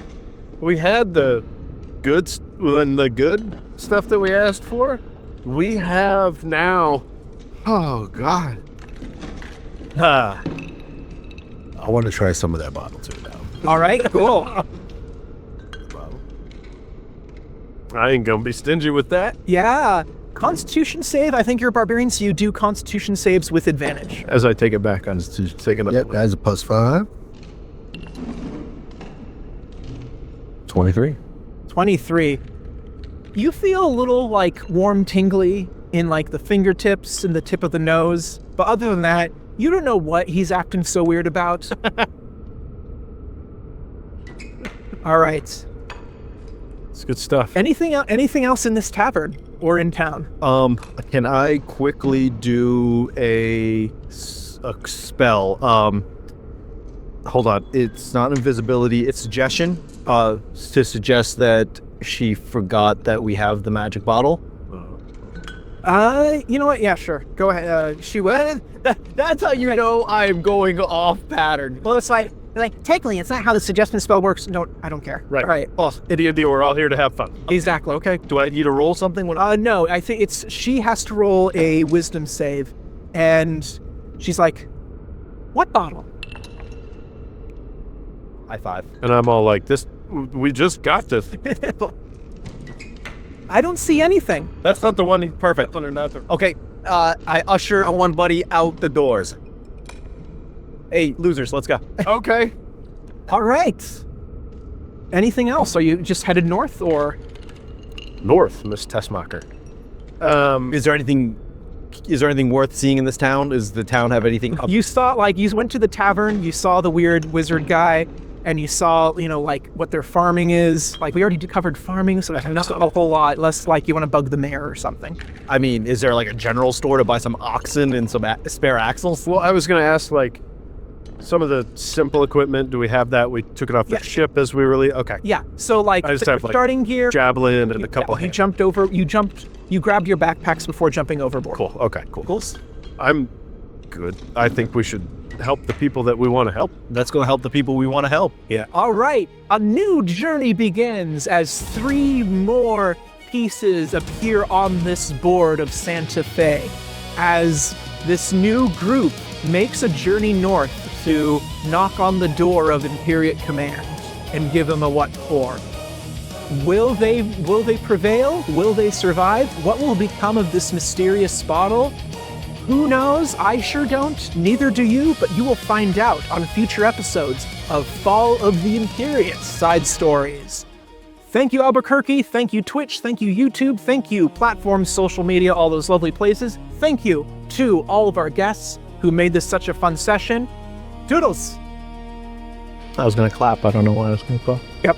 we had the good stuff that we asked for. We have now. Oh God. I want to try some of that bottle too now. All right, cool. Bottle. I ain't gonna be stingy with that. Yeah, Constitution save. I think you're a barbarian, so you do Constitution saves with advantage. As I take it back, I'm just taking it. Yep, that's a +5. 23. 23. You feel a little like warm, tingly in like the fingertips and the tip of the nose. But other than that, you don't know what he's acting so weird about. All right. It's good stuff. Anything else in this tavern or in town? Can I quickly do a spell? Hold on. It's not invisibility. It's suggestion. To suggest that she forgot that we have the magic bottle. You know what? Yeah, sure. Go ahead. She would. That's how you know I'm going off pattern. Well, it's like technically, it's not how the suggestion spell works. No, I don't care. Right. All right. Awesome. D&D, we're all here to have fun. Exactly. Okay. Do I need to roll something? No, I think she has to roll a wisdom save, and she's like, "What bottle?" High five. And I'm all like, we just got this. I don't see anything. That's not the one. Perfect. Okay, I usher one buddy out the doors. Hey, losers, let's go. Okay. All right. Anything else? Are you just headed north, or? North, Miss Tessmacher. Is there anything worth seeing in this town? Does the town have anything up? You saw, you went to the tavern, you saw the weird wizard guy, and you saw, what their farming is. We already covered farming, so there's not a whole lot, unless, you want to bug the mayor or something. I mean, is there, a general store to buy some oxen and some spare axles? Well, I was going to ask, some of the simple equipment. Do we have that? We took it off the ship as we really... Okay. Yeah, so, I just have, starting gear... javelin and a couple... You grabbed your backpacks before jumping overboard. Cool. Okay, cool. Cool. I'm good. I think we should help the people that we want to help. Let's go help the people we want to help. Yeah. All right. A new journey begins as 3 more pieces appear on this board of Santa Fe as this new group makes a journey north to knock on the door of Imperiate Command and give them a what for. Will they prevail? Will they survive? What will become of this mysterious bottle? Who knows? I sure don't. Neither do you, but you will find out on future episodes of Fall of the Imperiate Side Stories. Thank you, Albuquerque. Thank you, Twitch. Thank you, YouTube. Thank you, platforms, social media, all those lovely places. Thank you to all of our guests who made this such a fun session. Toodles! I was going to clap. I don't know why I was going to clap. Yep.